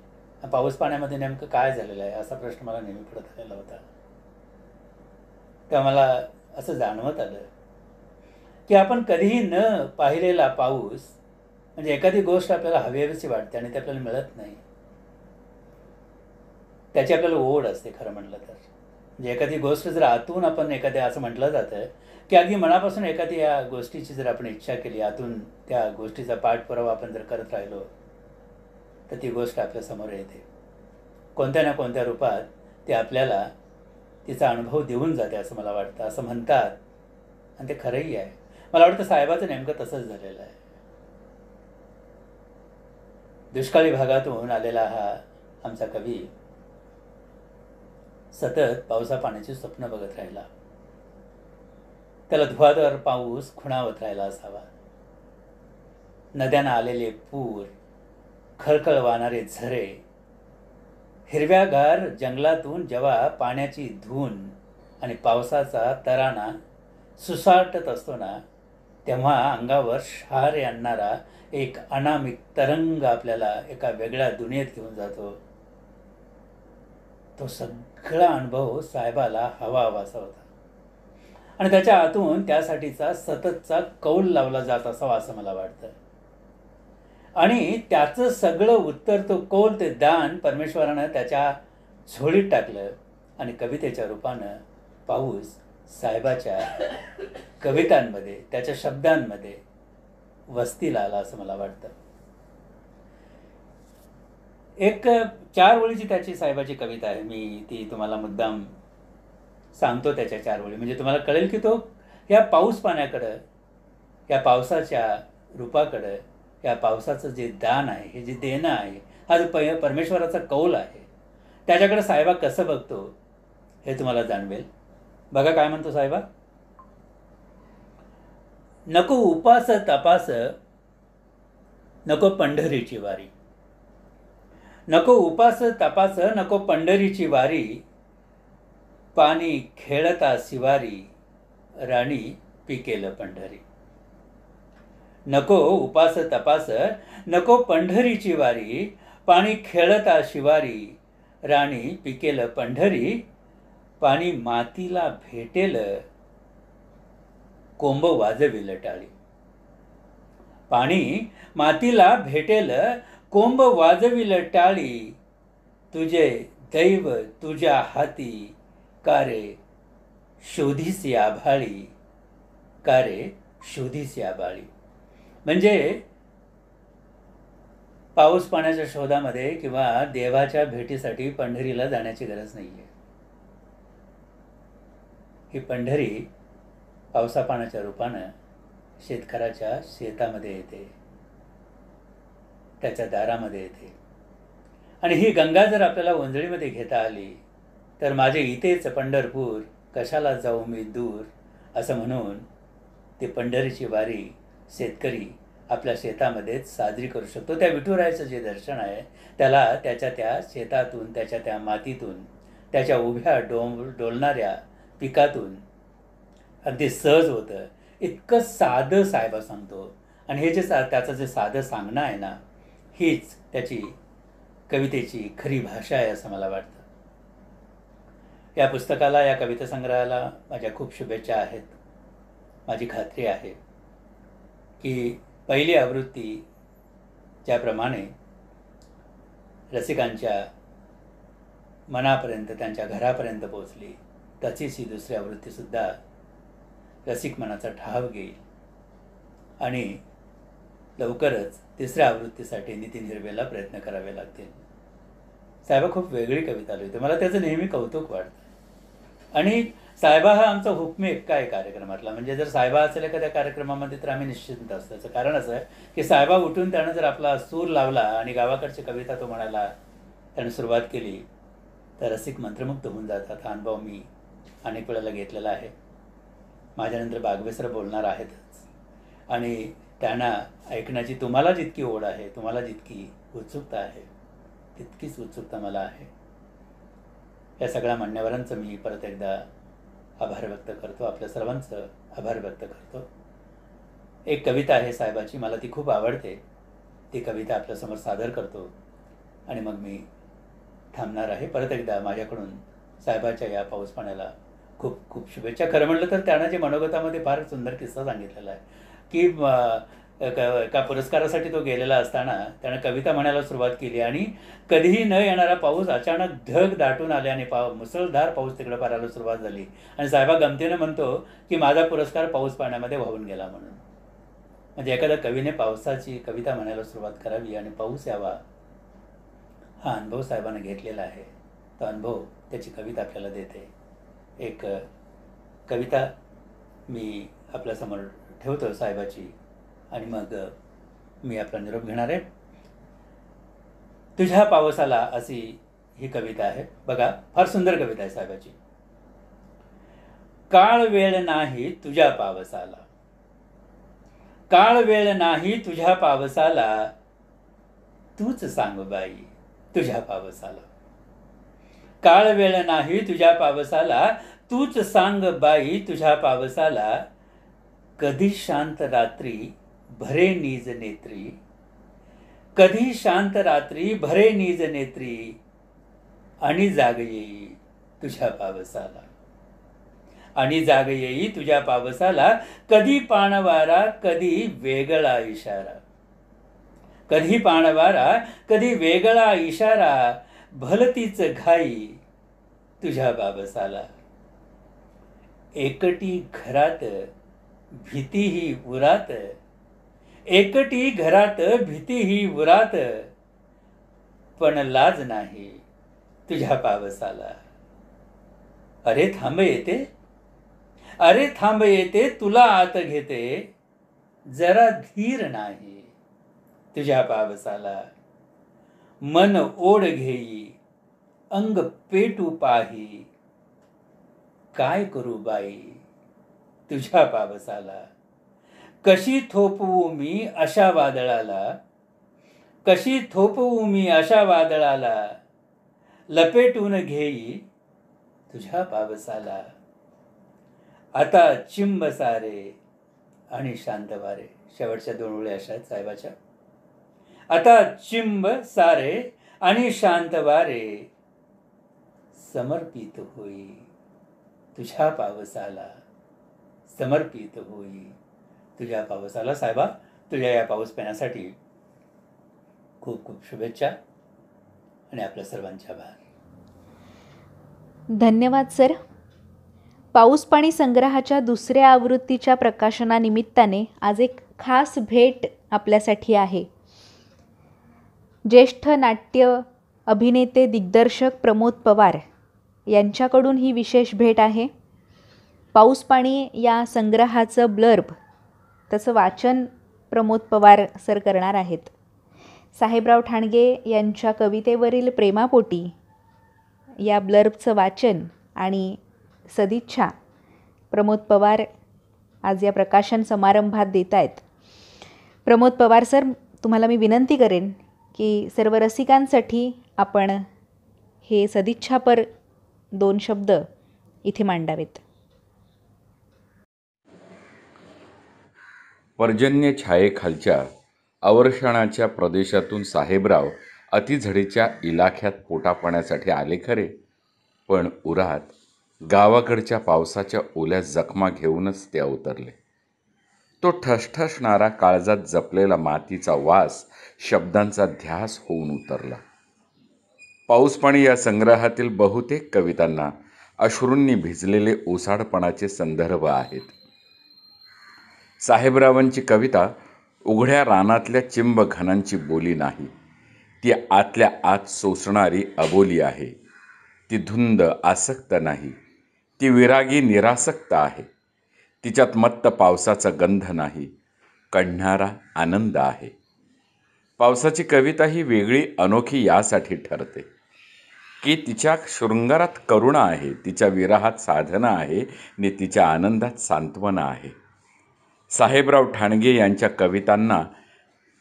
पाऊस पाण्यामध्ये नेमकं काय झालेलं आहे असा प्रश्न मला नेहमी पडत आलेला होता. तेव्हा मला असं जाणवत आलं की आपण कधीही न पाहिलेला पाऊस, म्हणजे एखादी गोष्ट आपल्याला हवीहवीशी वाटते आणि ते आपल्याला मिळत नाही, त्याची आपल्याला ओढ असते खरं म्हटलं तर. म्हणजे एखादी गोष्ट जर आतून आपण एखाद्या असं म्हटलं जातं की अगदी मनापासून एखादी या गोष्टीची जर आपण इच्छा केली, आतून त्या गोष्टीचा पाठपुरावा आपण जर करत राहिलो तर ती गोष्ट आपल्यासमोर येते. कोणत्या ना कोणत्या रूपात ती आपल्याला तिचा अनुभव देऊन जाते असं मला वाटतं, असं म्हणतात. आणि ते खरंही आहे. मला वाटतं साहेबाचं नेमकं तसंच झालेलं आहे. दुष्काळी भागातून आलेला हा आमचा कवी सतत पावसा पाण्याची स्वप्न बघत राहिला. त्याला धुवाधार पाऊस खुणावत राहिला असावा. नद्यांना आलेले पूर, खळखळ वाहणारे झरे, हिरव्यागार जंगलातून जेव्हा पाण्याची धून आणि पावसाचा तराना सुसाटत असतो ना, तेव्हा अंगावर शहारे आणणारा एक अनामिक तरंग आपल्याला एका वेगळ्या दुनियेत घेऊन जातो. तो सगळा अनुभव साहेबाला हवासा होता आणि त्याच्या आतून त्यासाठीचा सततचा कौल लावला जात असावा असं मला वाटतं. आणि त्याचं सगळं उत्तर, तो कौल, ते दान परमेश्वरानं त्याच्या झोळीत टाकलं आणि कवितेच्या रूपानं पाऊस साहेबाच्या कवितांमध्ये, त्याच्या शब्दांमध्ये वस्तीला आला असं मला वाटतं. एक 4 ओळीची त्याची साहेबाची कविता आहे. मी ती तुम्हाला मुद्दाम सांगतो त्याच्या 4 ओळी, म्हणजे तुम्हाला कळेल की तो या पाऊस पाण्याकडं, या पावसाच्या रूपाकडं, या पावसाचं जे दान आहे, हे जे देणं आहे, हा जो परमेश्वराचा कौल आहे, त्याच्याकडे साहेबा कसं बघतो हे तुम्हाला जाणवेल. बघा काय म्हणतो साहेबा. नको उपास तपास, नको पंढरीची वारी. नको उपास तपास, नको पंढरीची वारी. पाणी खेळता शिवारी, राणी पिकेल पंढरी. नको उपास तपास, नको पंढरीची वारी. पाणी खेळता शिवारी, राणी पिकेल पंढरी. पाणी मातीला भेटेल, कोंब वाजविल टाळी. पाणी मातीला भेटेल, कोंब वाजविल टाळी. तुझे दैव तुझ्या हाती, कारे शोधीसी आभाळी. कारे शोधीसी आभाळी. म्हणजे पाऊस पाण्याच्या शोधामध्ये किंवा देवाच्या भेटीसाठी पंढरीला जाण्याची गरज नाही आहे. ही पंढरी पावसा पाण्याच्या रूपानं शेतकऱ्याच्या शेतामध्ये येते, त्याच्या दारामध्ये येते. आणि ही गंगा जर आपल्याला ओंजळीमध्ये घेता आली तर माझे इथेच पंढरपूर, कशाला जाऊ मी दूर, असं म्हणून ती पंढरीची वारी शेतकरी आपल्या शेतामध्येच साजरी करू शकतो. त्या विठुरायाचं जे दर्शन आहे त्याला त्याच्या त्या शेतातून, त्याच्या त्या मातीतून, त्याच्या उभ्या डोलणाऱ्या पिकातून अगदी सहज होतं. इतकं साधं साहेबा सांगतो. आणि हे जे त्याचं जे साधं सांगणं आहे ना, हीच त्याची कवितेची खरी भाषा आहे असं मला वाटतं. या पुस्तकाला, या कविता संग्रहाला माझ्या खूप शुभेच्छा आहेत. माझी खात्री आहे की पहिली आवृत्ती ज्याप्रमाणे रसिकांच्या मनापर्यंत, त्यांच्या घरापर्यंत पोहोचली, तशीच ही दुसरी आवृत्तीसुद्धा रसिक मनाचा ठाव घेईल. आणि लवकरच तिसऱ्या आवृत्तीसाठी नितीन हिरवेला प्रयत्न करावे लागतील. साहेबा खूप वेगळी कविता लिहिते, मला त्याचं नेहमी कौतुक वाटतं. आणि साहेबा हा आमचा हुकमी एक्का आहे कार्यक्रमातला. म्हणजे जर साहेबा असेल एखाद्या कार्यक्रमामध्ये तर आम्ही निश्चिंत असतो. त्याचं कारण असं आहे की साहेबा उठून त्यानं जर आपला सूर लावला आणि गावाकडची कविता तो म्हणायला त्यानं सुरुवात केली तर रसिक मंत्रमुग्ध होऊन जातात. हा अनुभव मी अनेक वेळेला घेतलेला आहे. माझ्यानंतर बागवेसर बोलणार आहेतच. आणि त्यांना ऐकण्याची तुम्हाला जितकी ओढ आहे, तुम्हाला जितकी उत्सुकता आहे, तितकीच उत्सुकता मला आहे. या सगळ्या मान्यवरांचं मी परत एकदा आभार व्यक्त करतो. आपल्या सर्वांचं आभार व्यक्त करतो. एक कविता आहे साहेबाची, मला ती खूप आवडते. ती कविता आपल्यासमोर सादर करतो आणि मग मी थांबणार आहे. परत एकदा माझ्याकडून साहेबाच्या या पाऊस पाण्याला खूप खूप शुभेच्छा. खरं म्हटलं तर त्यानं जे मनोगतामध्ये फार सुंदर किस्सा सांगितलेला आहे की एका पुरस्कारासाठी तो गेलेला असताना त्यानं कविता म्हणायला सुरुवात केली आणि कधीही न येणारा पाऊस अचानक ढग दाटून आले आणि मुसळधार पाऊस तिकडं पडायला सुरुवात झाली. आणि साहेबा गमतीनं म्हणतो की माझा पुरस्कार पाऊस पाण्यामध्ये वाहून गेला म्हणून. म्हणजे एखाद्या कवीने पावसाची कविता म्हणायला सुरुवात करावी आणि पाऊस यावा, हा अनुभव साहेबांना घेतलेला आहे. तो अनुभव त्याची कविता आपल्याला देते. एक कविता मी आपल्यासमोर ठेवतो साहेबाची आणि मग मी आपला निरोप घेणार आहे. तुझ्या पावसाला अशी ही कविता आहे. बघा, फार सुंदर कविता आहे साहेबाची. काळ वेळ नाही तुझ्या पावसाला, काळ वेळ नाही तुझ्या पावसाला, तूच सांग बाई तुझ्या पावसाला. काळ वेळ नाही तुझ्या पावसाला, तूच सांग बाई तुझ्या पावसाला, कधी शांत रात्री भरे नीज नेत्री, कधी शांत रात्री भरे नीज नेत्री, आणि जाग येई तुझ्या पावसाला, आणि जाग येई तुझ्या पावसाला, कधी पाणवारा कधी वेगळा इशारा, कधी पाणवारा कधी वेगळा इशारा, भलतीच घाई तुझ्या पावसाला. एकटी घरात भीतीही उरात, एकटी घरात भीतीही उरात, पण लाज नाही तुझ्या पावसाला. अरे थांब येते, अरे थांब येते, तुला आत घेते, जरा धीर नाही तुझ्या पावसाला. मन ओढ घेई अंग पेटू पाही, काय करू बाई तुझ्या पावसाला. कशी थोपवू मी अशा वादळाला, कशी थोपवू मी अशा वादळाला, लपेटून घेई तुझ्या पावसाला. आता चिंब सारे आणि शांत वारे. शेवटच्या 2 ओळी अशा आहेत साहेबाच्या. आता चिंब सारे आणि शांत वारे, समर्पित होई तुझ्या पावसाला, समर्पित होई तुझ्या पावसाला. साहेबा, तुझ्या या पाऊस पेण्यासाठी खूप खूप शुभेच्छा आणि आपल्या सर्वांचे आभार.
धन्यवाद सर. पाऊस पाणी संग्रहाच्या 2ऱ्या आवृत्तीच्या प्रकाशनानिमित्ताने आज एक खास भेट आपल्यासाठी आहे. ज्येष्ठ नाट्य अभिनेते दिग्दर्शक प्रमोद पवार यांच्याकडून ही विशेष भेट आहे. पाऊस पाणी या संग्रहाचं ब्लर्ब, त्याचं वाचन प्रमोद पवार सर करणार आहेत. साहेबराव ठाणगे यांच्या कवितेवरील प्रेमापोटी या ब्लर्बचं वाचन आणि सदिच्छा प्रमोद पवार आज या प्रकाशन समारंभात देत आहेत. प्रमोद पवार सर, तुम्हाला मी विनंती करेन की सर्व रसिकांसाठी आपण हे सदिच्छापर 2 शब्द इथे मांडावेत.
पर्जन्य छायेखालच्या अवर्षणाच्या प्रदेशातून साहेबराव अतिझडीच्या इलाख्यात पोटापाण्यासाठी आले खरे, पण उरात गावाकडच्या पावसाच्या ओल्या जखमा घेऊनच ते अवतरले. तो ठसठसणारा काळजात जपलेला मातीचा वास शब्दांचा ध्यास होऊन उतरला. पाऊसपाणी या संग्रहातील बहुतेक कवितांना अश्रूंनी भिजलेले ओसाडपणाचे संदर्भ आहेत. साहेबरावांची कविता उघड्या रानातल्या चिंब घनांची बोली नाही, ती आतल्या आत सोसणारी अबोली आहे. ती धुंद आसक्त नाही, ती विरागी निरासक्त आहे. तिच्यात मत्त पावसाचा गंध नाही, कढणारा आनंद आहे. पावसाची कविता ही वेगळी अनोखी यासाठी ठरते की तिच्या शृंगारात करुणा आहे, तिच्या विरहात साधना आहे आणि तिच्या आनंदात सांत्वना आहे. साहेबराव ठाणगे यांच्या कवितांना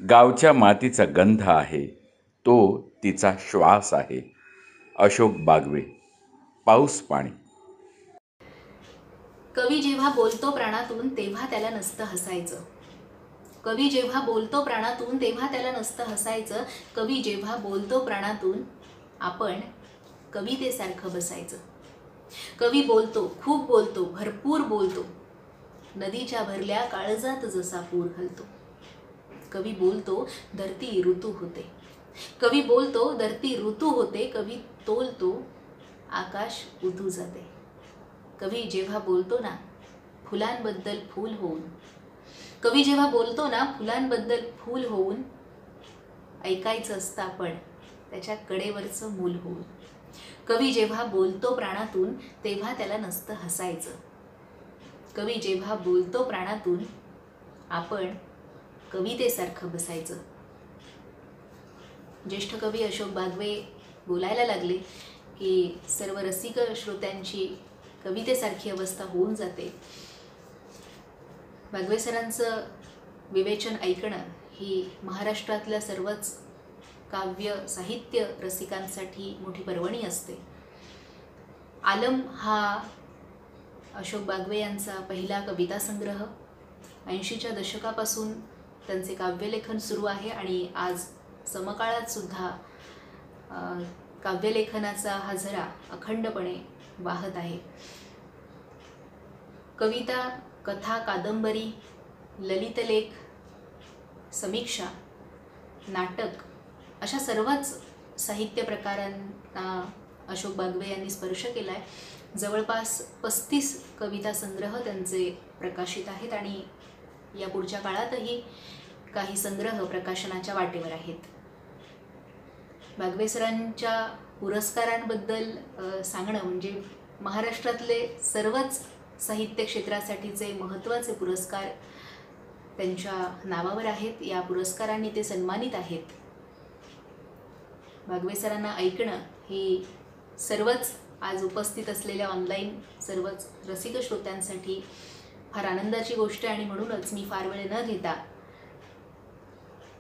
गावच्या मातीचा गंध आहे, तो तिचा श्वास आहे. अशोक बागवे, पाऊस पाणी.
कवी जेव्हा बोलतो प्राणातून तेव्हा त्याला नसतं हसायचं. कवी जेव्हा बोलतो प्राणातून तेव्हा त्याला नसतं हसायचं. कवी जेव्हा बोलतो प्राणातून आपण कवितेसारखं बसायचं. कवी बोलतो, खूप बोलतो, भरपूर बोलतो, नदीच्या भरल्या काळजात जसा पूर हलतो. कवी बोलतो, धरती ऋतू होते. कवी बोलतो, धरती ऋतू होते. कवी तोलतो, आकाश उतू जाते. कवी जेव्हा बोलतो ना फुलांबद्दल फूल होऊन, कवी जेव्हा बोलतो ना फुलांबद्दल फूल होऊन, ऐकायचं असतं आपण त्याच्या कडेवरचं मूल होऊन. कवी जेव्हा बोलतो प्राणातून तेव्हा त्याला नसतं हसायचं. कवी जेव्हा बोलतो प्राणातून आपण कवितेसारखं बसायचं. ज्येष्ठ कवी अशोक बागवे बोलायला लागले की सर्व रसिक श्रोत्यांची कवितेसारखी अवस्था होऊन जाते. बागवे सरांचं विवेचन ऐकणं ही महाराष्ट्रातल्या सर्वच काव्य साहित्य रसिकांसाठी मोठी पर्वणी असते. आलम हा अशोक बागवे यांचा पहिला कविता संग्रह 80च्या दशकापासून त्यांचे काव्यलेखन सुरू आहे आणि आज समकाळात सुद्धा काव्यलेखनाचा हा झरा अखंडपणे वाहत आहे. कविता, कथा, कादंबरी, ललितलेख, समीक्षा, नाटक अशा सर्वच साहित्य प्रकारांना अशोक बागवे यांनी स्पर्श केला आहे. जवळपास 35 कविता संग्रह त्यांचे प्रकाशित आहेत आणि या पुढच्या काळातही काही संग्रह प्रकाशनाच्या वाटेवर आहेत. बागवे सरांच्या पुरस्कारांबद्दल सांगणं म्हणजे महाराष्ट्रातले सर्वच साहित्य क्षेत्रासाठीचे महत्त्वाचे पुरस्कार त्यांच्या नावावर आहेत. या पुरस्कारांनी ते सन्मानित आहेत. बागवे सरांना ऐकणं ही सर्वच आज उपस्थित असलेल्या ऑनलाईन सर्वच रसिक श्रोत्यांसाठी फार आनंदाची गोष्ट आहे आणि म्हणूनच मी फार वेळ न घेता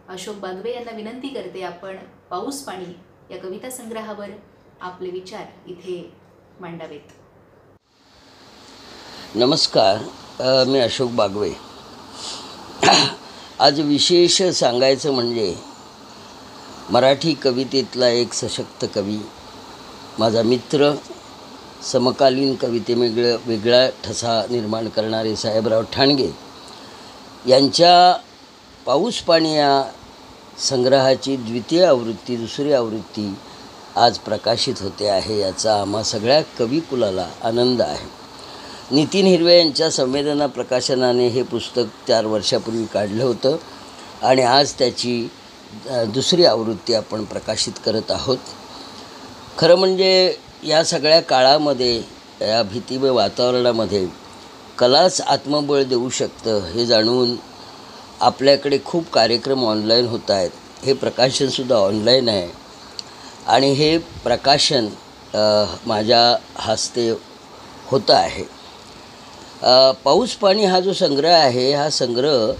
अशोक बागवे यांना विनंती करते, आपण पाऊस पाणी या कविता संग्रहावर आपले विचार इथे मांडावेत.
नमस्कार, मी अशोक बागवे. आज विशेष सांगायचं म्हणजे मराठी कवितेतला एक सशक्त कवी, माझा मित्र, समकालीन वेगळा ठसा निर्माण करणारे साहेबराव ठाणगे यांच्या पाऊस पाणी या संग्रहाची द्वितीय आवृत्ती, दुसरी आवृत्ती आज प्रकाशित होते आहे. याचा आम्हा सगळ्या कविकुलाला आनंद आहे. नितीन हिरवे यांच्या संवेदना प्रकाशनाने हे पुस्तक 4 वर्षापूर्वी काढलं होतं आणि आज त्याची दुसरी आवृत्ती आपण प्रकाशित करत आहोत. खरं म्हणजे या सगळ्या काळामध्ये, या भीतीमय वातावरणामध्ये कलाच आत्मबळ देऊ शकतं हे जाणून आपल्याकडे खूप कार्यक्रम ऑनलाईन होत आहेत. हे प्रकाशनसुद्धा ऑनलाईन आहे आणि हे प्रकाशन माझ्या हस्ते होतं आहे. पाऊस पाणी हा जो संग्रह आहे, हा संग्रह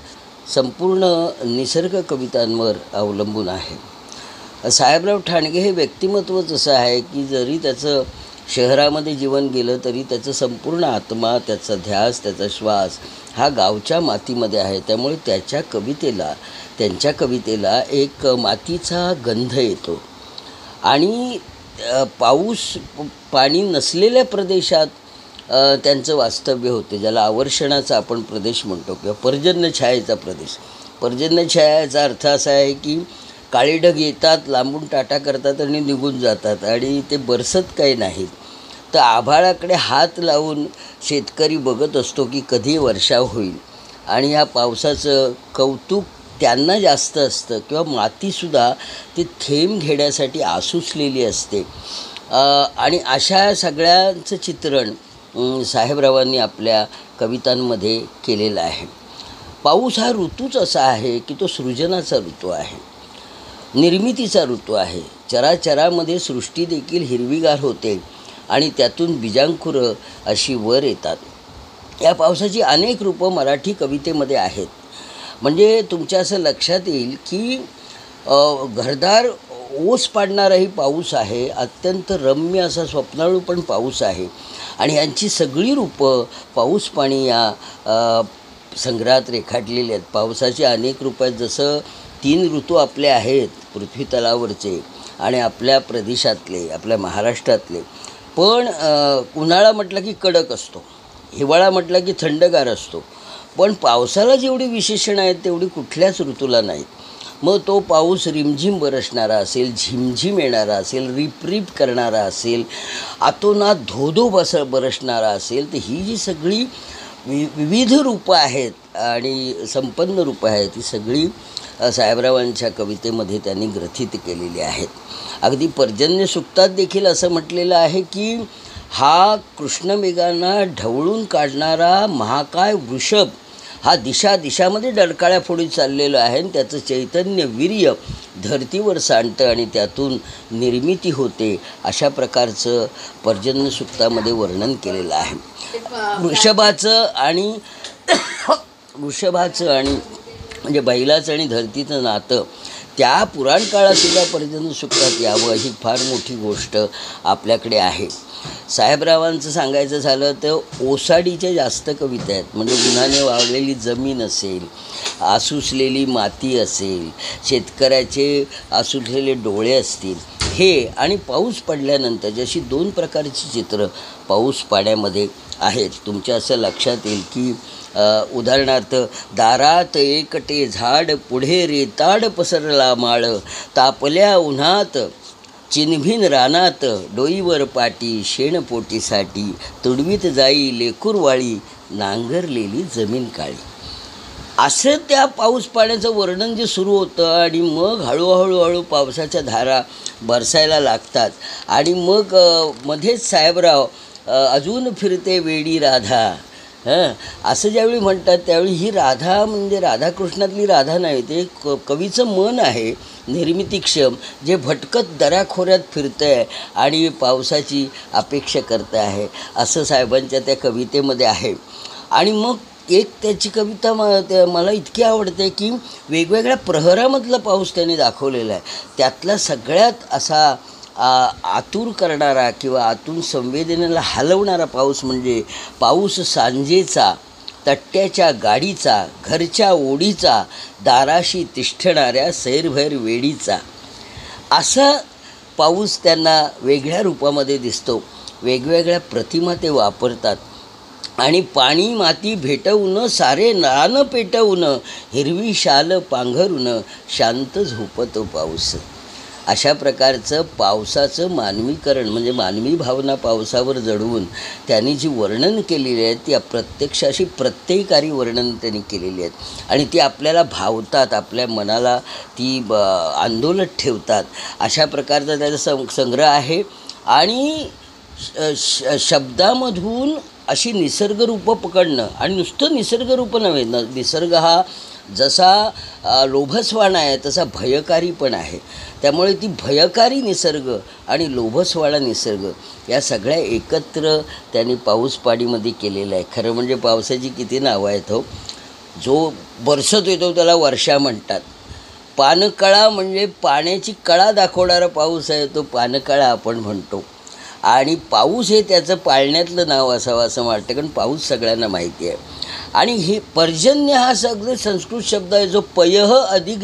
संपूर्ण निसर्ग कवितांवर अवलंबून आहे. साहेबराव ठाणगे हे व्यक्तिमत्वच असं आहे की जरी त्याचं शहरामध्ये जीवन गेलं तरी त्याचं संपूर्ण आत्मा, त्याचा ध्यास, त्याचा श्वास हा गावच्या मातीमध्ये आहे. त्यामुळे त्यांच्या कवितेला एक मातीचा गंध येतो आणि पाऊस पाणी नसलेल्या प्रदेशात त्यांचं वास्तव्य होते, ज्याला आवर्षणाचा आपण प्रदेश म्हणतो किंवा पर्जन्यछायेचा प्रदेश. पर्जन्यछायेचा अर्थ असा आहे की काळे ढग येतात, लांबून टाटा करतात आणि निघून जातात आणि ते बरसत काही नाहीत. तर आभाळाकडे हात लावून शेतकरी बघत असतो की कधी वर्षाव होईल आणि ह्या पावसाचं कौतुक त्यांना जास्त असतं किंवा मातीसुद्धा ती थेंब घेण्यासाठी आसुसलेली असते. आणि अशा सगळ्यांचं चित्रण साहेबरावांनी आपल्या कवितांमध्ये केलेलं आहे. पाऊस हा ऋतूच असा आहे की तो सृजनाचा ऋतू आहे, निर्मितीचा ऋतू आहे. चराचरामध्ये सृष्टी देखील हिरवीगार होते आणि त्यातून बीजांकुरं अशी वर येतात. या पावसाची अनेक रूपं मराठी कवितेमध्ये आहेत. म्हणजे तुमच्या असं लक्षात येईल की घरदार ओस पाडणाराही पाऊस आहे, अत्यंत रम्य असा स्वप्नाळू पण पाऊस आहे आणि यांची सगळी रूपं पाऊस पाणी या संग्रहात रेखाटलेली आहेत. पावसाची अनेक रूपं आहेत. जसं 3 ऋतू आपले आहेत पृथ्वीतलावरचे आणि आपल्या प्रदेशातले, आपल्या महाराष्ट्रातले. पण उन्हाळा म्हटलं की कडक असतो, हिवाळा म्हटलं की थंडगार असतो. पण पावसाला जेवढी विशेषणं आहेत तेवढी कुठल्याच ऋतूला नाहीत. मग तो पाऊस रिमझिम बरसणारा असेल, झिमझिम येणारा असेल, रिपरिप करणारा असेल, आतोनात धोधो बरसणारा असेल, तर ही जी सगळी विविध रूपं आहेत आणि संपन्न रूपं आहेत ती सगळी साहेबरावांच्या कवितेमध्ये त्यांनी ग्रथित केलेली आहेत. अगदी पर्जन्य सुक्तात देखील असं म्हटलेलं आहे की हा कृष्णमेघांना ढवळून काढणारा महाकाय वृषभ हा दिशामध्ये डरकाळ्या फोडीत चाललेलं आहे आणि त्याचं चैतन्य वीर्य धरतीवर सांडतं आणि त्यातून निर्मिती होते. अशा प्रकारचं पर्जन्य सुक्तामध्ये वर्णन केलेलं आहे. वृषभाचं आणि म्हणजे बैलाचं आणि धरतीचं नातं त्या पुराण काळातल्या पर्जन्य सुखात यावं ही फार मोठी गोष्ट आपल्याकडे आहे. साहेबरावांचं सांगायचं झालं तर ओसाडीच्या जास्त कविता आहेत. म्हणजे उन्हाने वाळलेली जमीन असेल, आसुसलेली माती असेल, शेतकऱ्याचे आसुसलेले डोळे असतील, हे आणि पाऊस पडल्यानंतर जशी 2 प्रकारची चित्र पाऊस पाण्यामध्ये आहेत. तुमच्या असं लक्षात येईल की उदाहरणार्थ, दारात एकटे झाड, पुढे रेताड पसरला माळ, तापल्या उन्हात चिन्भिन रानात, डोईवर पाटी शेणपोटीसाठी, तुडवीत जाई लेकूरवाळी, नांगरलेली जमीन काळी. असं त्या पाऊस पाण्याचं वर्णन जे सुरू होतं आणि मग हळूहळू पावसाच्या धारा बरसायला लागतात आणि मग मध्येच साहेबराव अजून फिरते वेडी राधा, असं ज्यावेळी म्हणतात त्यावेळी ही राधा म्हणजे राधाकृष्णातली राधा नाही, ते कवीचं मन आहे निर्मितीक्षम, जे भटकत दऱ्याखोऱ्यात फिरतं आहे आणि पावसाची अपेक्षा करतं आहे, असं साहेबांच्या त्या कवितेमध्ये आहे. आणि मग एक त्याची कविता मला इतकी आवडते की वेगवेगळ्या प्रहरामधला पाऊस त्याने दाखवलेला आहे. त्यातला सगळ्यात असा आतुर करणारा किंवा आतून संवेदनेला हलवणारा पाऊस म्हणजे पाऊस सांजेचा, तट्ट्याच्या गाडीचा, घरच्या ओढीचा, दाराशी तिष्ठणाऱ्या सैरभैर वेडीचा. असा पाऊस त्यांना वेगळ्या रूपामध्ये दिसतो. वेगवेगळ्या प्रतिमा ते वापरतात आणि पाणी माती भेटवून, सारे रान पेटवून, हिरवी शाल पांघरून, शांत झोपतो पाऊस. अशा प्रकारचं पावसाचं मानवीकरण म्हणजे मानवी भावना पावसावर जडवून त्यांनी जी वर्णन केलेली आहेत ती प्रत्यक्ष अशी प्रत्ययकारी वर्णन त्यांनी केलेली आहेत आणि ती आपल्याला भावतात, आपल्या मनाला ती आंदोलत ठेवतात. अशा प्रकारचा त्याचा संग्रह आहे. आणि शब्दामधून अशी निसर्गरूपं पकडणं, आणि नुसतं निसर्गरूप नव्हे, निसर्ग हा जसा लोभसवाणा आहे तसा भयकारी पण आहे. त्यामुळे ती भयकारी निसर्ग आणि लोभसवाणा निसर्ग या सगळ्या एकत्र त्यांनी पाऊस पाणीमध्ये केलेलं आहे. खरं म्हणजे पावसाची किती नावं आहेत हो. जो बरसत येतो त्याला वर्षा म्हणतात. पानकळा म्हणजे पाण्याची कळा दाखवणारा पाऊस आहे, तो पानकळा आपण म्हणतो. आणि पाऊस हे त्याचं पाळण्यातलं नाव असावं असं वाटतं, कारण पाऊस सगळ्यांना माहिती आहे. आणि हे पर्जन्य हा सगळे संस्कृत शब्द आहे, जो पयः अधिक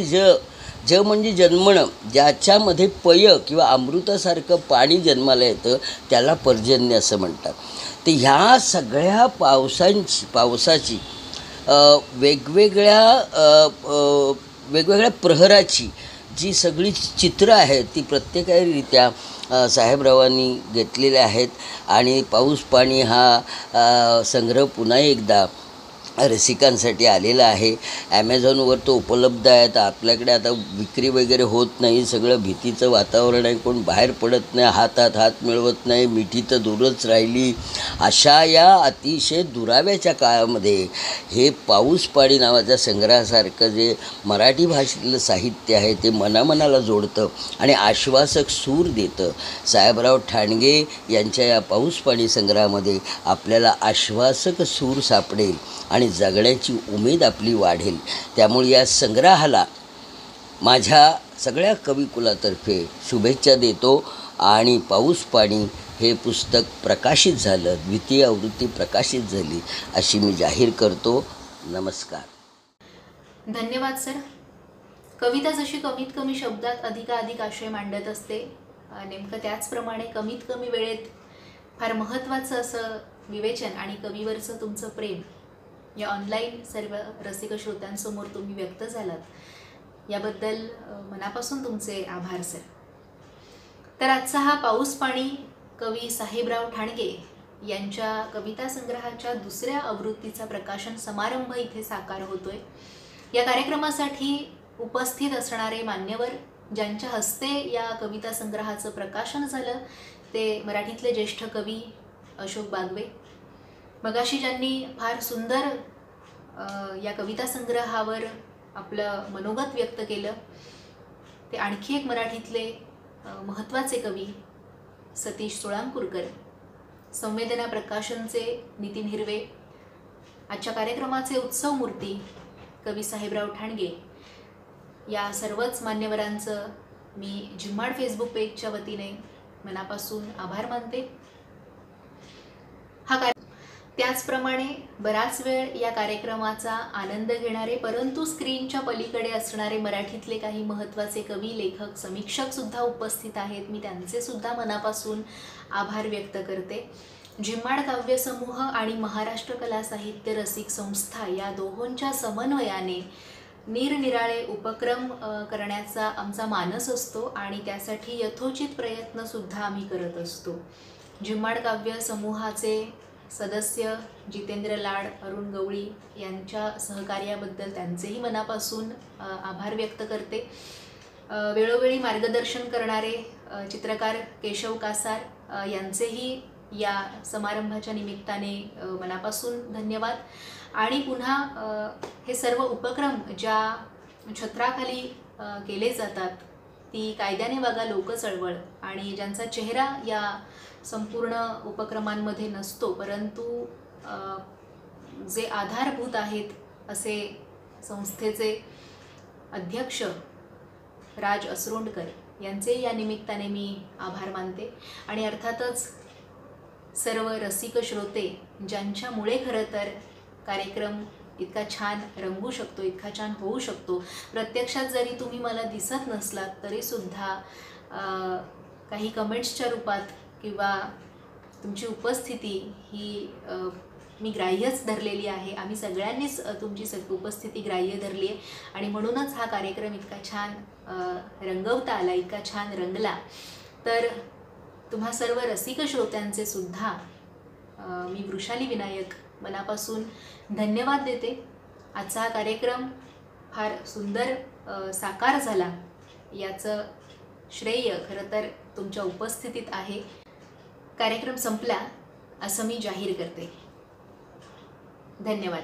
ज म्हणजे जन्मणं, ज्याच्यामध्ये पय किंवा अमृतासारखं पाणी जन्माला येतं त्याला पर्जन्य असं म्हणतात. तर ह्या सगळ्या पावसाची वेगवेगळ्या प्रहराची जी सगळी चित्रं आहेत ती प्रत्येकरित्या साहेबरावांनी घेतलेले आहेत. आणि पाऊस पाणी हा संग्रह पुन्हा एकदा रसिकांसाठी आलेला आहे. ॲमेझॉनवर तो उपलब्ध आहे. तर आपल्याकडे आता विक्री वगैरे होत नाही, सगळं भीतीचं वातावरण आहे, कोण बाहेर पडत नाही, हातात हात मिळवत नाही, मिठी तर दूरच राहिली. अशा या अतिशय दुराव्याच्या काळामध्ये हे पाऊस पाणी नावाच्या संग्रहासारखं जे मराठी भाषेतलं साहित्य आहे ते मनामनाला जोडतं आणि आश्वासक सूर देतं. साहेबराव ठाणगे यांच्या या पाऊस पाणी संग्रहामध्ये आपल्याला आश्वासक सूर सापडेल आणि जगण्याची उमेद आपली वाढेल. त्यामुळे या संग्रहाला माझ्या सगळ्या कविकुलातर्फे शुभेच्छा देतो. आणि पाऊस पाणी हे पुस्तक प्रकाशित झालं, द्वितीय आवृत्ती प्रकाशित झाली अशी मी जाहीर करतो. नमस्कार.
धन्यवाद सर. कविता जशी कमीत कमी शब्दात अधिकाधिक आशय मांडत असते, नेमकं त्याचप्रमाणे कमीत कमी वेळेत फार महत्त्वाचं असं विवेचन आणि कवीवरचं तुमचं प्रेम या ऑनलाईन सर्व रसिक श्रोत्यांसमोर तुम्ही व्यक्त झालात, याबद्दल मनापासून तुमचे आभार सर. तर आजचा हा पाऊस पाणी कवी साहेबराव ठाणगे यांच्या कविता संग्रहाच्या दुसऱ्या आवृत्तीचा प्रकाशन समारंभ इथे साकार होतोय. या कार्यक्रमासाठी उपस्थित असणारे मान्यवर ज्यांच्या हस्ते या कविता संग्रहाचं प्रकाशन झालं ते मराठीतले ज्येष्ठ कवी अशोक बागवे. मगाशी ज्यांनी फार सुंदर या कविता संग्रहावर आपलं मनोगत व्यक्त केलं ते आणखी एक मराठीतले महत्त्वाचे कवी सतीश सोळांकुरकर. संवेदना प्रकाशनचे नितीन हिरवे. आजच्या कार्यक्रमाचे उत्सव मूर्ती कवी साहेबराव ठाणगे या सर्वच मान्यवरांचं मी झिम्माड फेसबुक पेजच्या वतीने मनापासून आभार मानते. त्याचप्रमाणे बराच वेळ या कार्यक्रमाचा आनंद घेणारे परंतु स्क्रीनच्या पलीकडे असणारे मराठीतले काही महत्त्वाचे कवी, लेखक, समीक्षक सुद्धा उपस्थित आहेत. मी त्यांचे सुद्धा मनापासून आभार व्यक्त करते. झिम्माड काव्य समूह आणि महाराष्ट्र कला साहित्य रसिक संस्था या दोहोंच्या समन्वयाने निरनिराळे उपक्रम करण्याचा आमचा मानस असतो आणि त्यासाठी यथोचित प्रयत्नसुद्धा आम्ही करत असतो. झिम्माड काव्य समूहाचे सदस्य जितेंद्र लाड, अरुण गवळी यांच्या सहकार्याबद्दल त्यांचेही मनापासून आभार व्यक्त करते. वेळोवेळी मार्गदर्शन करणारे चित्रकार केशव कासार यांचेही या समारंभाच्या निमित्ताने मनापासून धन्यवाद. आणि पुन्हा हे सर्व उपक्रम ज्या छत्राखाली केले जातात ती कायद्याने वागा लोक चळवळ आणि ज्यांचा चेहरा या संपूर्ण उपक्रमांमध्ये नसतो परंतु जे आधारभूत आहेत असे संस्थेचे अध्यक्ष राज असरोंडकर यांचे या निमित्ताने मी आभार मानते. आणि अर्थातच सर्व रसिक श्रोते ज्यांच्यामुळे खरं तर कार्यक्रम इतका छान रंगू शकतो, इतका छान होऊ शकतो. प्रत्यक्षात जरी तुम्ही मला दिसत नसलात तरीसुद्धा काही कमेंट्सच्या रूपात किंवा तुमची उपस्थिती ही मी ग्राह्यच धरलेली आहे. आम्ही सगळ्यांनीच तुमची उपस्थिती ग्राह्य धरली आहे आणि म्हणूनच हा कार्यक्रम इतका छान रंगवता आला, इतका छान रंगला. तर तुम्हा सर्व रसिक श्रोत्यांचे सुद्धा मी वृषाली विनायक मनापासून धन्यवाद देते. आजचा हा कार्यक्रम फार सुंदर साकार झाला याचं श्रेय खरं तर तुमच्या उपस्थितीत आहे. कार्यक्रम संपला असं मी जाहीर करते. धन्यवाद.